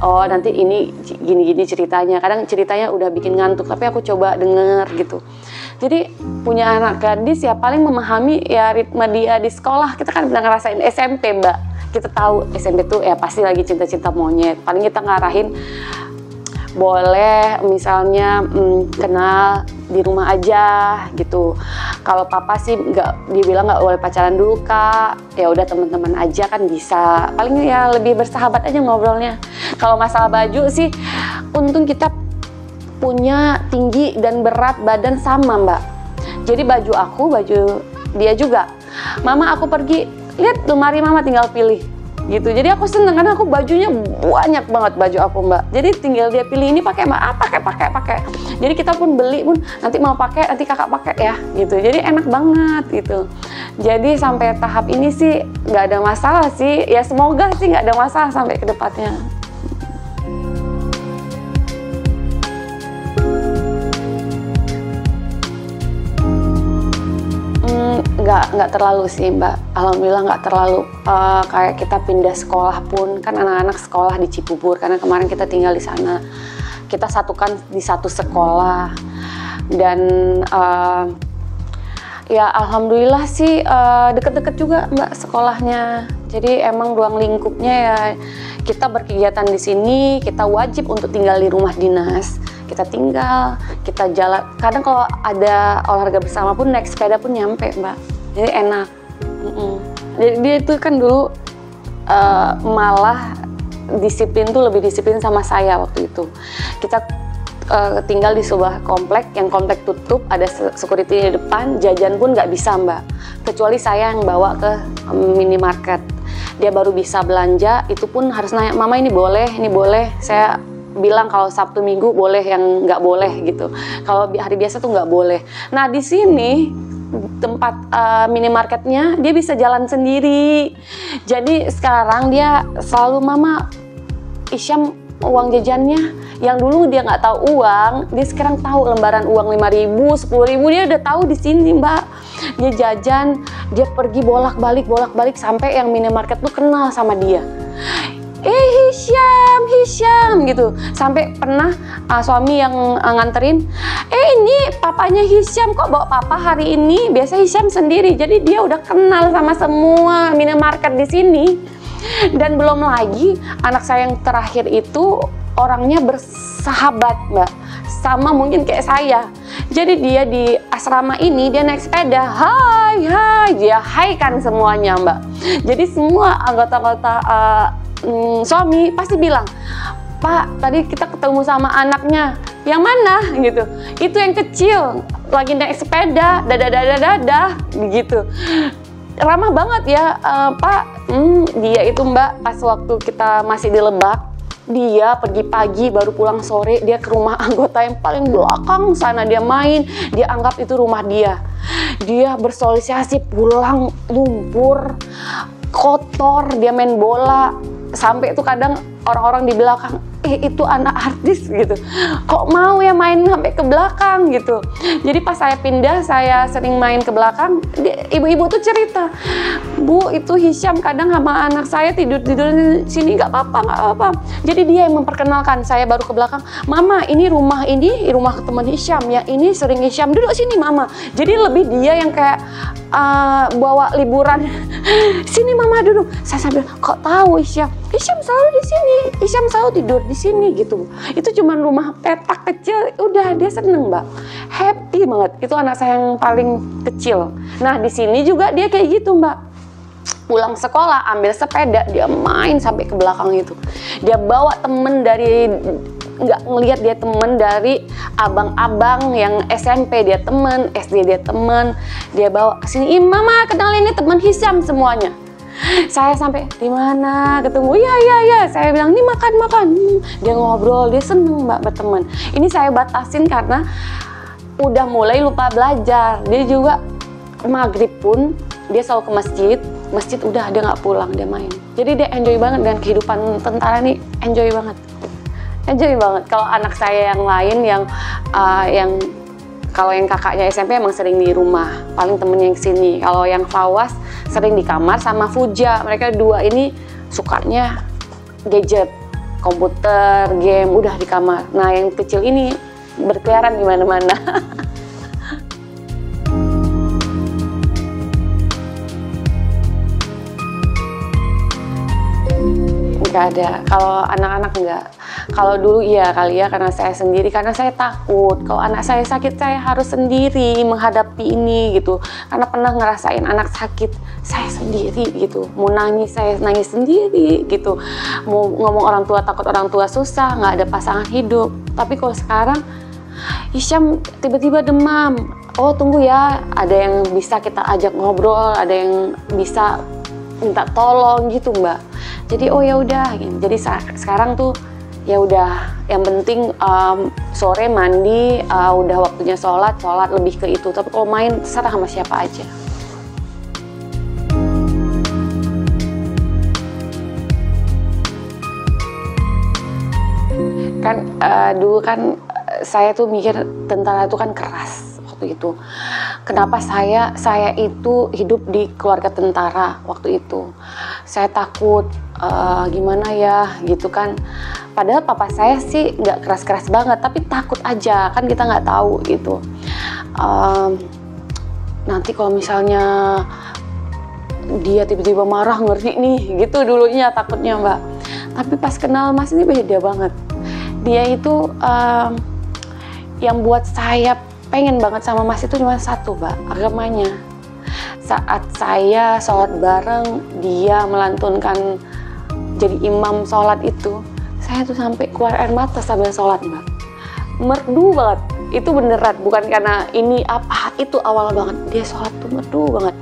oh nanti ini gini-gini ceritanya. Kadang ceritanya udah bikin ngantuk, tapi aku coba denger gitu. Jadi punya anak gadis ya paling memahami ya ritme dia di sekolah. Kita kan pernah ngerasain SMP Mbak. Kita tahu SMP tuh ya pasti lagi cinta-cinta monyet. Paling kita ngarahin, boleh misalnya kenal di rumah aja gitu. Kalau papa sih dibilang nggak boleh pacaran dulu Kak. Ya udah teman-teman aja kan bisa. Paling ya lebih bersahabat aja ngobrolnya. Kalau masalah baju sih, untung kita punya tinggi dan berat badan sama Mbak. Jadi baju aku, baju dia juga. Mama aku pergi, lihat lemari Mama tinggal pilih. gitu. Jadi aku seneng karena aku bajunya banyak banget baju aku Mbak. Jadi tinggal dia pilih ini pakai Mbak, pakai. Jadi kita pun beli pun nanti mau pakai, nanti kakak pakai ya gitu. Jadi enak banget gitu. Jadi sampai tahap ini sih nggak ada masalah sih. Ya semoga sih nggak ada masalah sampai ke depannya. Nggak terlalu sih Mbak, alhamdulillah nggak terlalu. Kayak kita pindah sekolah pun kan anak-anak sekolah di Cibubur karena kemarin kita tinggal di sana, kita satukan di satu sekolah dan ya alhamdulillah sih deket-deket juga Mbak sekolahnya. Jadi emang ruang lingkupnya ya kita berkegiatan di sini, kita wajib untuk tinggal di rumah dinas. Kita tinggal, kita jalan. Kadang kalau ada olahraga bersama pun naik sepeda pun nyampe Mbak. Jadi enak. Jadi dia itu kan dulu malah disiplin tuh lebih disiplin sama saya waktu itu. Kita tinggal di sebuah komplek, yang komplek tutup, ada security di depan, jajan pun nggak bisa Mbak. Kecuali saya yang bawa ke minimarket. Dia baru bisa belanja, itu pun harus nanya, Mama ini boleh, ini boleh. Saya bilang kalau Sabtu Minggu boleh, yang nggak boleh gitu. Kalau hari biasa tuh nggak boleh. Nah di sini tempat minimarketnya dia bisa jalan sendiri. Jadi sekarang dia selalu Mama Isyam uang jajannya. Yang dulu dia nggak tahu uang, dia sekarang tahu lembaran uang 5.000, 10.000 dia udah tahu di sini Mbak. Dia jajan, dia pergi bolak-balik sampai yang minimarket tuh kenal sama dia. Hisyam gitu. Sampai pernah suami yang nganterin, ini papanya Hisyam, kok bawa papa hari ini? Biasa Hisyam sendiri. Jadi dia udah kenal sama semua minimarket di sini. Dan belum lagi anak saya yang terakhir itu orangnya bersahabat Mbak, sama mungkin kayak saya. Jadi dia di asrama ini dia naik sepeda, hai, dia hai kan semuanya Mbak. Jadi semua anggota-anggota suami pasti bilang, Pak tadi kita ketemu sama anaknya, yang mana gitu, itu yang kecil lagi naik sepeda, dadah gitu. Ramah banget ya Pak. Dia itu Mbak pas waktu kita masih di Lebak, dia pergi pagi baru pulang sore, dia ke rumah anggota yang paling belakang sana, dia main, dia anggap itu rumah dia. Dia bersosialisasi, pulang lumpur, kotor, dia main bola. Sampai itu kadang orang-orang di belakang, itu anak artis gitu, kok mau ya main sampai ke belakang gitu. Jadi pas saya pindah, saya sering main ke belakang, ibu-ibu tuh cerita, Bu itu Hisyam kadang sama anak saya tidur di sini, nggak apa-apa. Jadi dia yang memperkenalkan, saya baru ke belakang, Mama ini rumah teman Hisyam ya, ini sering Hisyam duduk sini Mama. Jadi lebih dia yang kayak bawa liburan, sini Mama duduk. Saya sambil, kok tahu Hisyam selalu di sini, Hisyam selalu tidur di sini gitu. Itu cuma rumah petak kecil, udah dia seneng Mbak, happy banget. Itu anak saya yang paling kecil. Nah di sini juga dia kayak gitu Mbak. Pulang sekolah ambil sepeda, dia main sampai ke belakang itu. Dia bawa temen dari, nggak ngelihat dia temen dari abang-abang yang SMP dia temen, SD dia temen. Dia bawa ke sini, Mama kenalin ini teman Hisyam semuanya. Saya sampai di mana ketemu, ya saya bilang ini makan. Dia ngobrol, dia seneng Mbak berteman. Ini saya batasin karena udah mulai lupa belajar. Dia juga maghrib pun dia selalu ke masjid udah dia nggak pulang, dia main. Jadi dia enjoy banget dengan kehidupan tentara nih, enjoy banget. Kalau anak saya yang lain yang kalau yang kakaknya SMP emang sering di rumah, paling temennya yang sini. Kalau yang Fawas sering di kamar sama Fuja. Mereka dua ini sukanya gadget, komputer, game, udah di kamar. Nah yang kecil ini berkeliaran di mana-mana. Nggak ada. Kalau anak-anak nggak. Kalau dulu iya kali ya, karena saya sendiri, karena saya takut kalau anak saya sakit saya harus sendiri menghadapi ini gitu. Karena pernah ngerasain anak sakit saya sendiri gitu, mau nangis saya nangis sendiri gitu, mau ngomong orang tua takut orang tua susah, nggak ada pasangan hidup. Tapi kalau sekarang Hisyam tiba-tiba demam, oh tunggu ya, ada yang bisa kita ajak ngobrol, ada yang bisa minta tolong gitu Mbak. Jadi oh ya udah gitu. Jadi sekarang tuh ya udah, yang penting sore mandi, udah waktunya sholat lebih ke itu. Tapi kalau main terserah sama siapa aja. Kan dulu kan saya tuh mikir tentara itu kan keras waktu itu. Kenapa saya itu hidup di keluarga tentara waktu itu? Saya takut gimana ya gitu kan. Padahal papa saya sih nggak keras-keras banget, tapi takut aja kan, kita nggak tahu gitu. Nanti kalau misalnya dia tiba-tiba marah, ngerti nih gitu dulunya takutnya Mbak. Tapi pas kenal Mas ini beda banget. Dia itu yang buat saya pengen banget sama Mas itu cuma satu Mbak, agamanya. Saat saya sholat bareng, dia melantunkan jadi imam sholat itu, saya tuh sampai keluar air mata sambil sholat Mbak. Merdu banget, itu beneran, bukan karena ini apa, itu awal banget. Dia sholat tuh merdu banget.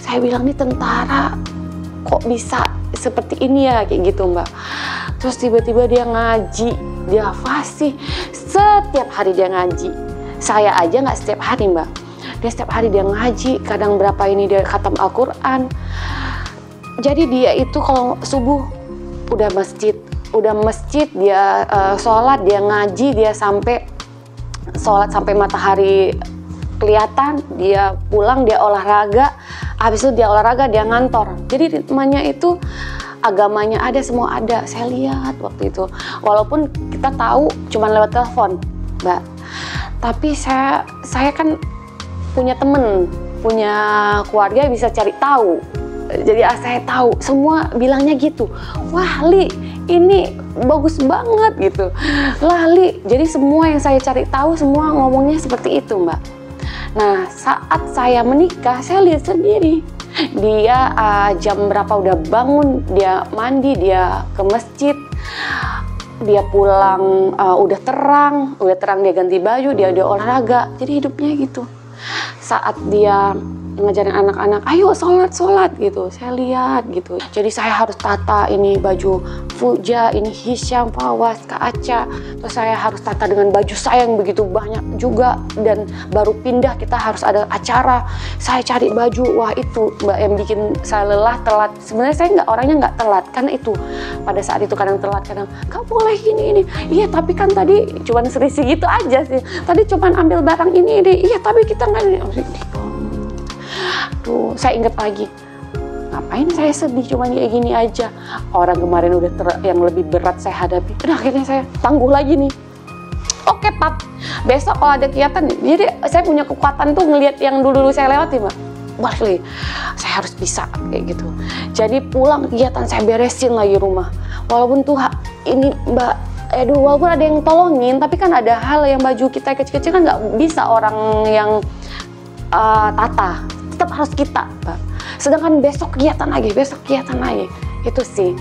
Saya bilang, nih tentara kok bisa seperti ini ya, kayak gitu Mbak. Terus tiba-tiba dia ngaji, dia fasih, setiap hari dia ngaji. Saya aja nggak setiap hari Mbak, dia setiap hari dia ngaji, kadang berapa ini dia khatam Al-Quran. Jadi dia itu kalau subuh udah masjid dia sholat, dia ngaji, dia sampai sholat sampai matahari kelihatan, dia pulang, dia olahraga, habis itu dia olahraga, dia ngantor. Jadi ritmenya itu agamanya ada, semua ada. Saya lihat waktu itu, walaupun kita tahu cuma lewat telepon Mbak, tapi saya kan punya temen, punya keluarga, bisa cari tahu. Jadi saya tahu, semua bilangnya gitu, wah Li ini bagus banget gitu, lah Li. Jadi semua yang saya cari tahu semua ngomongnya seperti itu Mbak. Nah saat saya menikah, saya lihat sendiri dia jam berapa udah bangun, dia mandi, dia ke masjid, dia pulang udah terang dia ganti baju, dia olahraga. Jadi hidupnya gitu. Saat dia ngajarin anak-anak, ayo sholat gitu, saya lihat gitu. Jadi saya harus tata ini baju Fuja, ini Hisyam, Fawaz, Kak Aca. Terus saya harus tata dengan baju saya yang begitu banyak juga. Dan baru pindah, kita harus ada acara. Saya cari baju, wah itu Mbak yang bikin saya lelah, telat. Sebenarnya saya orangnya nggak telat, karena itu pada saat itu kadang telat, kadang nggak boleh ini. Iya tapi kan tadi cuman selisih gitu aja sih. Tadi cuman ambil barang ini. Iya tapi kita nggak. Tuh, saya ingat lagi, ngapain saya sedih cuman kayak gini aja. Orang kemarin udah yang lebih berat saya hadapi. Udah akhirnya saya tangguh lagi nih. Oke Pap, besok kalau ada kegiatan, jadi saya punya kekuatan tuh ngelihat yang dulu saya lewati Mbak. Balik, saya harus bisa kayak gitu. Jadi pulang kegiatan saya beresin lagi rumah. Walaupun tuh ini Mbak, walaupun ada yang tolongin, tapi kan ada hal yang baju kita kecil-kecil kan nggak bisa orang yang tata. Tetap harus kita Mbak. Sedangkan besok kegiatan lagi. Itu sih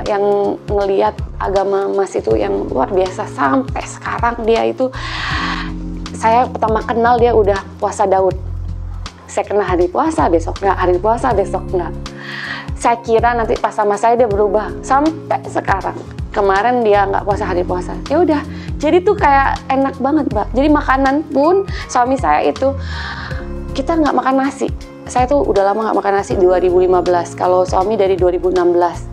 yang ngelihat agama Mas itu yang luar biasa. Sampai sekarang dia itu, saya pertama kenal dia udah puasa Daud. Saya kenal hari puasa, besok nggak, hari puasa, besok nggak. Saya kira nanti pas sama saya dia berubah. Sampai sekarang. Kemarin dia nggak puasa hari puasa. Ya udah. Jadi tuh kayak enak banget Mbak. Jadi makanan pun suami saya itu, kita nggak makan nasi. Saya tuh udah lama nggak makan nasi, 2015. Kalau suami dari 2016.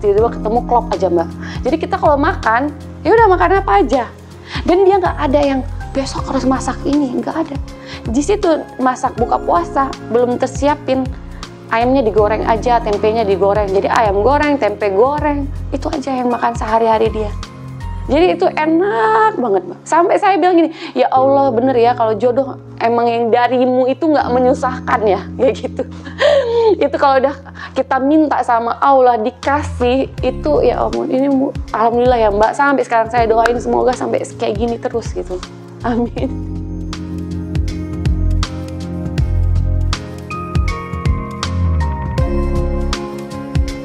Tiba-tiba ketemu klop aja Mbak. Jadi kita kalau makan, ya udah makan apa aja. Dan dia nggak ada yang besok harus masak ini, nggak ada. Di situ masak buka puasa belum tersiapin. Ayamnya digoreng aja, tempenya digoreng. Jadi ayam goreng, tempe goreng, itu aja yang makan sehari-hari dia. Jadi itu enak banget Mbak. Sampai saya bilang gini, ya Allah bener ya kalau jodoh emang yang darimu itu nggak menyusahkan ya, kayak gitu. Itu kalau udah kita minta sama Allah dikasih, itu ya ampun, ini alhamdulillah ya Mbak. Sampai sekarang saya doain semoga sampai kayak gini terus gitu. Amin.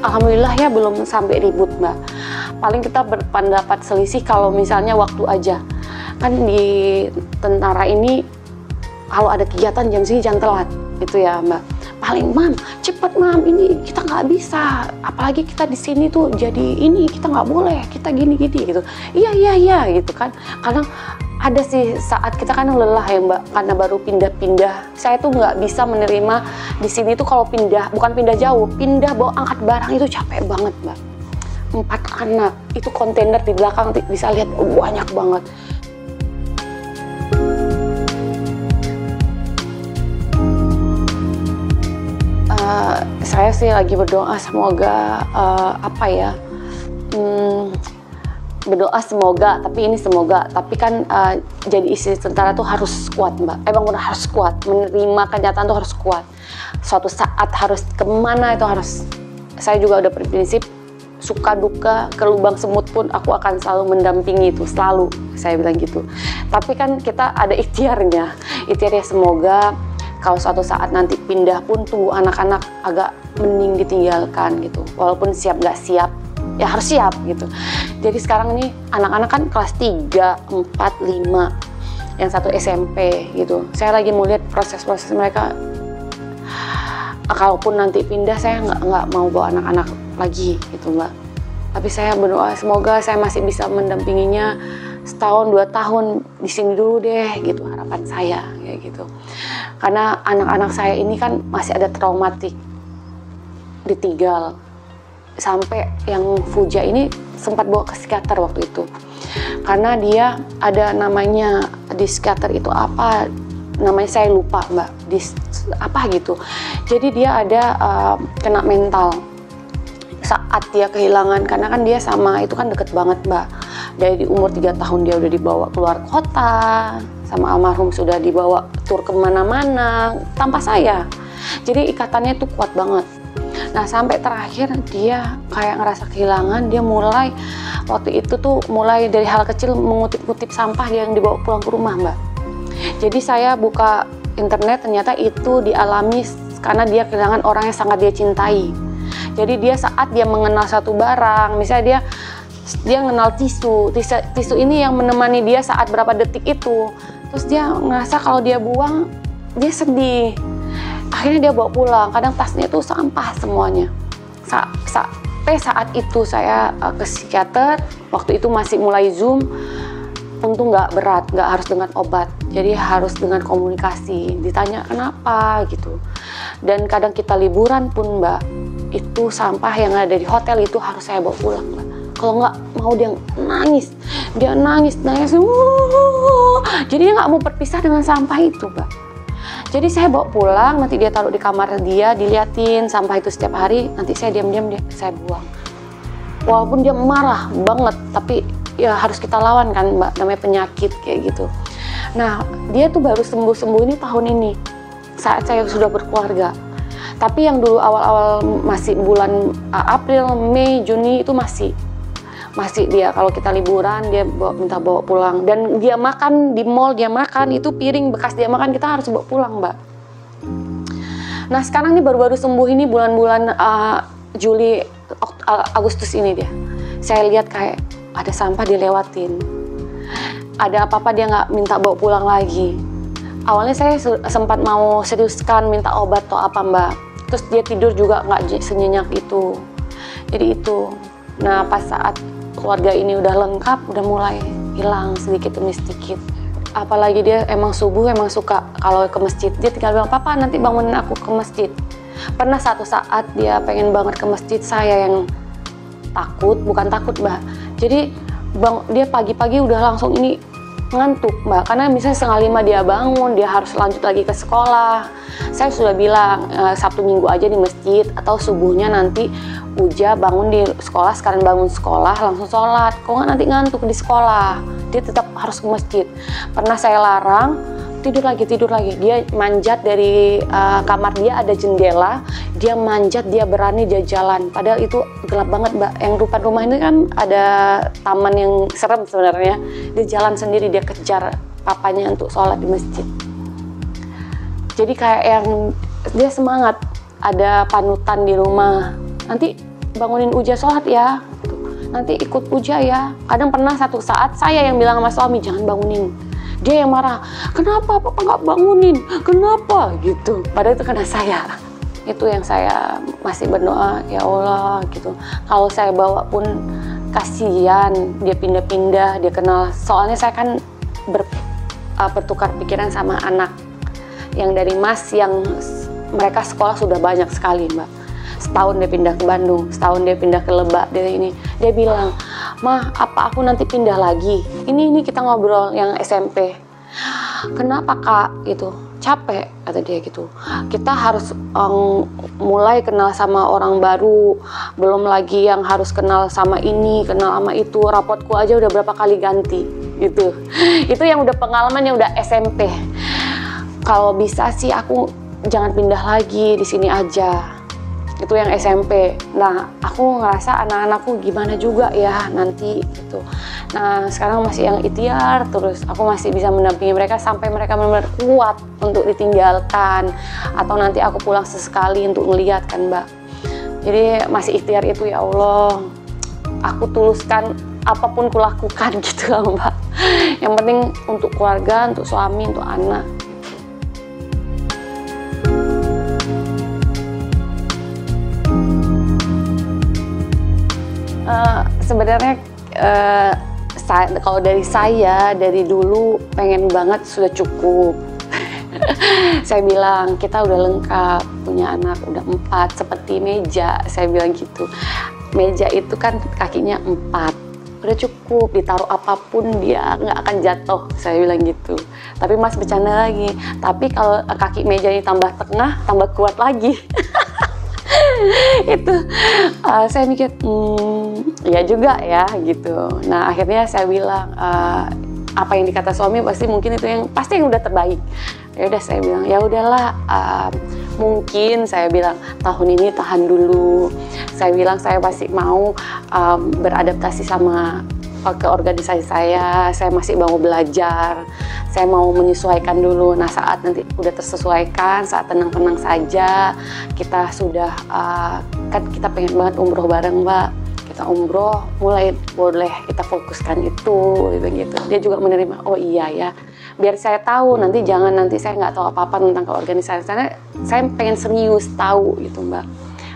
Alhamdulillah ya belum sampai ribut Mbak. Paling kita berpendapat selisih kalau misalnya waktu aja. Kan di tentara ini kalau ada kegiatan jam segini jangan telat. Itu ya Mbak. paling, mam cepet mam, ini kita nggak bisa, apalagi kita di sini tuh jadi ini, kita nggak boleh, kita gini-gini gitu. Iya gitu kan. Kadang ada sih saat kita kan lelah ya mbak, karena baru pindah-pindah. Saya tuh nggak bisa menerima di sini tuh kalau pindah, bukan pindah jauh, pindah bawa angkat barang itu capek banget mbak. 4 anak, itu kontainer di belakang bisa lihat banyak banget. Saya sih lagi berdoa semoga berdoa semoga, tapi ini semoga, tapi kan jadi istri tentara tuh harus kuat mbak, emang benar harus kuat, menerima kenyataan tuh harus kuat. Suatu saat harus kemana itu harus, saya juga udah berprinsip suka duka ke lubang semut pun aku akan selalu mendampingi itu, selalu saya bilang gitu. Tapi kan kita ada ikhtiarnya semoga kalau suatu saat nanti pindah pun tunggu anak-anak agak mending ditinggalkan gitu, walaupun siap gak siap ya harus siap gitu. Jadi sekarang ini anak-anak kan kelas 3, 4, 5, yang satu SMP gitu. Saya lagi mau lihat proses-proses mereka. Kalaupun nanti pindah saya nggak mau bawa anak-anak lagi gitu mbak. Tapi saya berdoa semoga saya masih bisa mendampinginya setahun 2 tahun di sini dulu deh gitu, harapan saya kayak gitu. Karena anak-anak saya ini kan masih ada traumatik ditinggal. Sampai yang Fuja ini sempat bawa ke psikiater waktu itu. Karena dia ada namanya di psikiater itu apa, namanya saya lupa mbak, apa gitu. Jadi dia ada kena mental saat dia kehilangan, karena kan dia sama itu kan deket banget mbak. Dari umur 3 tahun dia udah dibawa keluar kota, sama almarhum sudah dibawa tur kemana-mana tanpa saya. Jadi ikatannya tuh kuat banget. Nah sampai terakhir dia kayak ngerasa kehilangan, dia mulai waktu itu tuh mulai dari hal kecil mengutip-ngutip sampah yang dibawa pulang ke rumah mbak. Jadi saya buka internet, ternyata itu dialami karena dia kehilangan orang yang sangat dia cintai. Jadi dia saat dia mengenal satu barang, misalnya dia mengenal tisu ini yang menemani dia saat berapa detik itu, terus dia ngerasa kalau dia buang dia sedih. Akhirnya dia bawa pulang, kadang tasnya itu sampah semuanya. Sampai saat itu saya ke psikiater, waktu itu masih mulai Zoom, untung nggak berat, nggak harus dengan obat, jadi harus dengan komunikasi, ditanya kenapa gitu. Dan kadang kita liburan pun mbak, itu sampah yang ada di hotel itu harus saya bawa pulang mbak. Kalau nggak mau dia nangis, jadi dia nggak mau berpisah dengan sampah itu mbak. Jadi saya bawa pulang, nanti dia taruh di kamar dia, diliatin sampah itu setiap hari, nanti saya diam-diam saya buang. Walaupun dia marah banget, tapi ya harus kita lawan kan mbak, namanya penyakit kayak gitu. Nah dia tuh baru sembuh ini tahun ini, saat saya sudah berkeluarga. Tapi yang dulu awal-awal masih bulan April, Mei, Juni itu masih dia kalau kita liburan dia minta bawa pulang. Dan dia makan di mall, dia makan itu piring bekas dia makan kita harus bawa pulang mbak. Nah sekarang ini baru-baru sembuh ini bulan-bulan Juli, Agustus ini dia. Saya lihat kayak ada sampah dilewatin, ada apa-apa dia nggak minta bawa pulang lagi. Awalnya saya sempat mau seriuskan minta obat atau apa mbak, terus dia tidur juga nggak senyenyak itu. Jadi itu, nah pas saat keluarga ini udah lengkap, udah mulai hilang sedikit demi sedikit. Apalagi dia emang subuh emang suka kalau ke masjid, dia tinggal bilang papa nanti bangunin aku ke masjid. Pernah satu saat dia pengen banget ke masjid, saya yang takut, bukan takut mbak. Jadi dia pagi-pagi udah langsung ini ngantuk mbak, karena misalnya 4:30 dia bangun, dia harus lanjut lagi ke sekolah. Saya sudah bilang Sabtu Minggu aja di masjid, atau subuhnya nanti Uja bangun di sekolah, sekarang bangun sekolah langsung sholat, kok nggak nanti ngantuk di sekolah, dia tetap harus ke masjid. Pernah saya larang, tidur lagi, dia manjat dari kamar dia ada jendela, dia manjat, dia berani, dia jalan, padahal itu gelap banget mbak. Yang depan rumah ini kan ada taman yang serem sebenarnya, dia jalan sendiri, dia kejar papanya untuk sholat di masjid. Jadi kayak yang dia semangat, ada panutan di rumah, nanti bangunin Uja sholat ya, nanti ikut Uja ya. Kadang pernah satu saat saya yang bilang sama suami jangan bangunin, dia yang marah, kenapa papa nggak bangunin, kenapa gitu, padahal itu karena saya. Itu yang saya masih berdoa, ya Allah gitu. Kalau saya bawa pun kasihan, dia pindah-pindah, dia kenal. Soalnya saya kan bertukar pikiran sama anak yang dari Mas yang mereka sekolah sudah banyak sekali, Mbak. Setahun dia pindah ke Bandung, setahun dia pindah ke Lebak, dia bilang, "Mah, apa aku nanti pindah lagi?" Ini kita ngobrol yang SMP. "Kenapa, Kak?" Gitu. "Capek," kata dia gitu. "Kita harus mulai kenal sama orang baru, belum lagi yang harus kenal sama ini, kenal sama itu. Rapotku aja udah berapa kali ganti." Gitu. Itu yang udah pengalaman yang udah SMP. Kalau bisa sih aku jangan pindah lagi, di sini aja. Itu yang SMP. Nah, aku ngerasa anak-anakku gimana juga ya nanti gitu. Nah, sekarang masih yang ikhtiar terus. Aku masih bisa mendampingi mereka sampai mereka benar-benar kuat untuk ditinggalkan. Atau nanti aku pulang sesekali untuk melihat kan, Mbak. Jadi masih ikhtiar itu, ya Allah. Aku tuluskan apapun kulakukan gitu lah, Mbak. Yang penting untuk keluarga, untuk suami, untuk anak. Sebenarnya kalau dari dulu pengen banget sudah cukup. Saya bilang kita udah lengkap, punya anak udah 4 seperti meja, saya bilang gitu. Meja itu kan kakinya 4, udah cukup, ditaruh apapun dia nggak akan jatuh, saya bilang gitu. Tapi Mas bercanda lagi, tapi kalau kaki meja ini tambah tengah, tambah kuat lagi. Itu saya mikir ya juga ya gitu. Nah akhirnya saya bilang apa yang dikata suami pasti mungkin itu yang pasti yang udah terbaik. Ya udah saya bilang ya udahlah, mungkin saya bilang tahun ini tahan dulu. Saya bilang saya pasti mau beradaptasi sama ke organisasi saya masih mau belajar, saya mau menyesuaikan dulu. Nah saat nanti udah tersesuaikan, saat tenang-tenang saja, kita sudah kan kita pengen banget umroh bareng, Mbak. Kita umroh, mulai boleh kita fokuskan itu, gitu. Dia juga menerima, oh iya ya, biar saya tahu nanti jangan nanti saya nggak tahu apa-apa tentang keorganisasian. Saya pengen serius tahu gitu, Mbak.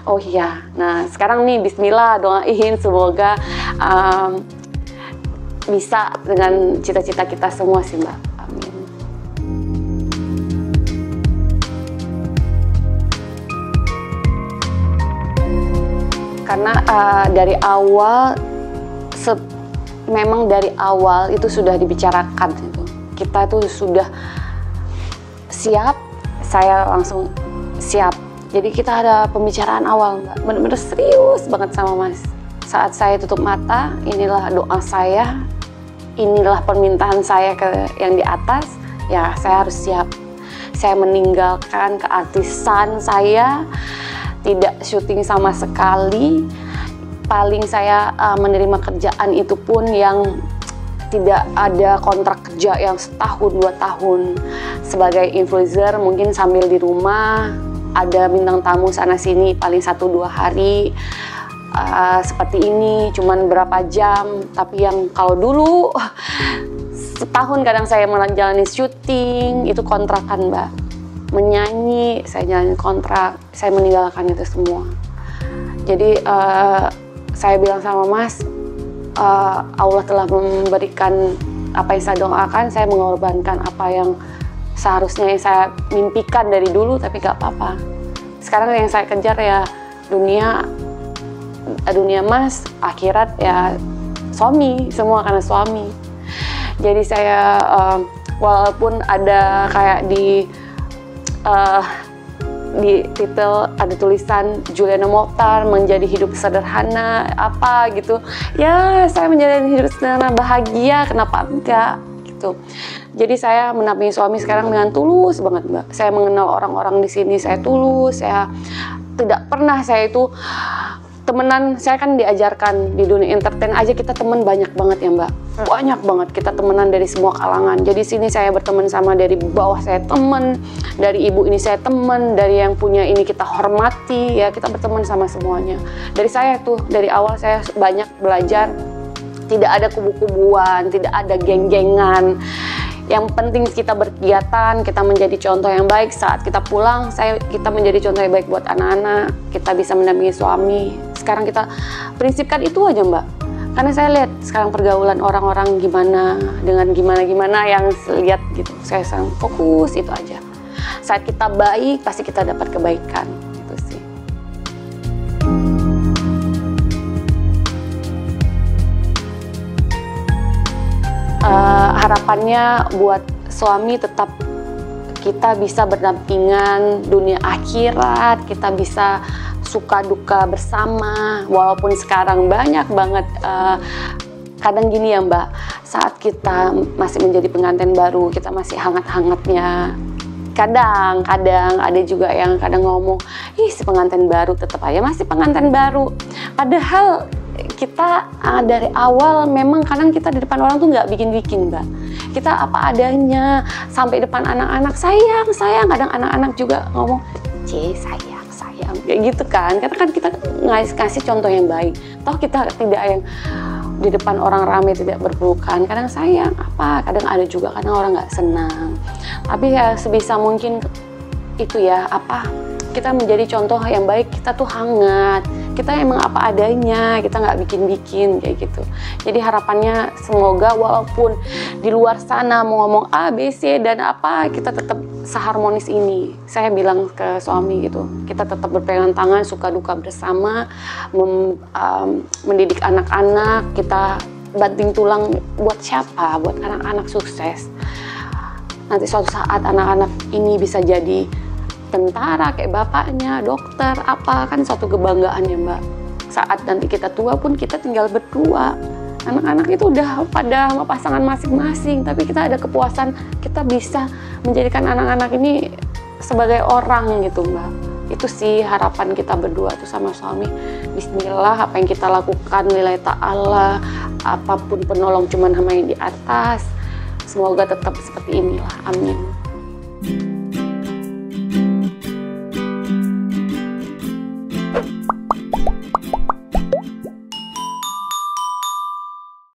Oh iya, nah sekarang nih Bismillah doain semoga bisa dengan cita-cita kita semua sih, Mbak. Amin. Karena dari awal, memang dari awal itu sudah dibicarakan gitu. Kita tuh sudah siap, saya langsung siap. Jadi kita ada pembicaraan awal, Mbak. Bener-bener serius banget sama Mas. Saat saya tutup mata, inilah doa saya, inilah permintaan saya ke yang di atas, ya saya harus siap. Saya meninggalkan keartisan saya, tidak syuting sama sekali. Paling saya menerima kerjaan itu pun yang tidak ada kontrak kerja yang setahun 2 tahun. Sebagai influencer mungkin sambil di rumah, ada bintang tamu sana sini paling 1-2 hari. Seperti ini cuman berapa jam, tapi yang kalau dulu setahun kadang saya menjalani syuting itu kontrakan, Mbak. Menyanyi saya jalani kontrak, saya meninggalkan itu semua. Jadi saya bilang sama Mas, Allah telah memberikan apa yang saya doakan, saya mengorbankan apa yang seharusnya yang saya mimpikan dari dulu, tapi gak apa-apa. Sekarang yang saya kejar ya dunia Mas, akhirat ya suami, semua karena suami. Jadi saya walaupun ada kayak di titel ada tulisan Juliana Mokhtar menjadi hidup sederhana apa gitu, ya saya menjalani hidup sederhana bahagia, kenapa enggak gitu. Jadi saya mendampingi suami sekarang dengan tulus banget, Mbak. Saya mengenal orang-orang di sini, saya tulus, saya tidak pernah saya itu temenan. Saya kan diajarkan di dunia entertain aja kita temen banyak banget ya, Mbak. Banyak banget kita temenan dari semua kalangan. Jadi sini saya berteman sama dari bawah saya temen, dari ibu ini saya temen, dari yang punya ini kita hormati ya, kita berteman sama semuanya. Dari saya tuh dari awal saya banyak belajar, tidak ada kubu-kubuan, tidak ada geng-gengan. Yang penting kita berkegiatan, kita menjadi contoh yang baik. Saat kita pulang, kita menjadi contoh yang baik buat anak-anak. Kita bisa mendampingi suami. Sekarang kita prinsipkan itu aja, Mbak. Karena saya lihat sekarang pergaulan orang-orang gimana, dengan gimana-gimana yang lihat gitu. Saya sekarang fokus itu aja. Saat kita baik, pasti kita dapat kebaikan. Itu sih. Harapannya buat suami tetap kita bisa berdampingan dunia akhirat, kita bisa suka duka bersama, walaupun sekarang banyak banget kadang gini ya Mbak, saat kita masih menjadi pengantin baru, kita masih hangat-hangatnya, kadang ada juga yang kadang ngomong, ih si pengantin baru tetap aja masih pengantin baru, padahal kita dari awal memang kadang kita di depan orang tuh nggak bikin-bikin Mbak, kita apa adanya, sampai depan anak-anak sayang, kadang anak-anak juga ngomong sayang kayak gitu kan, karena kan kita ngasih contoh yang baik, toh kita tidak yang di depan orang ramai tidak berpelukan, kadang sayang apa, kadang ada juga kadang orang nggak senang, tapi ya sebisa mungkin itu ya apa, kita menjadi contoh yang baik, kita tuh hangat, kita emang apa adanya, kita nggak bikin-bikin kayak gitu. Jadi harapannya semoga walaupun di luar sana mau ngomong A, B, C dan apa, kita tetap seharmonis ini. Saya bilang ke suami gitu, kita tetap berpegangan tangan, suka duka bersama, mendidik anak-anak, kita banting tulang buat siapa? Buat anak-anak sukses. Nanti suatu saat anak-anak ini bisa jadi tentara kayak bapaknya, dokter, apa, kan suatu kebanggaan ya Mbak. Saat nanti kita tua pun kita tinggal berdua. Anak-anak itu udah pada sama pasangan masing-masing, tapi kita ada kepuasan, kita bisa menjadikan anak-anak ini sebagai orang gitu Mbak. Itu sih harapan kita berdua tuh sama suami. Bismillah, apa yang kita lakukan lillahi ta'ala, apapun penolong cuman sama yang di atas. Semoga tetap seperti inilah, amin.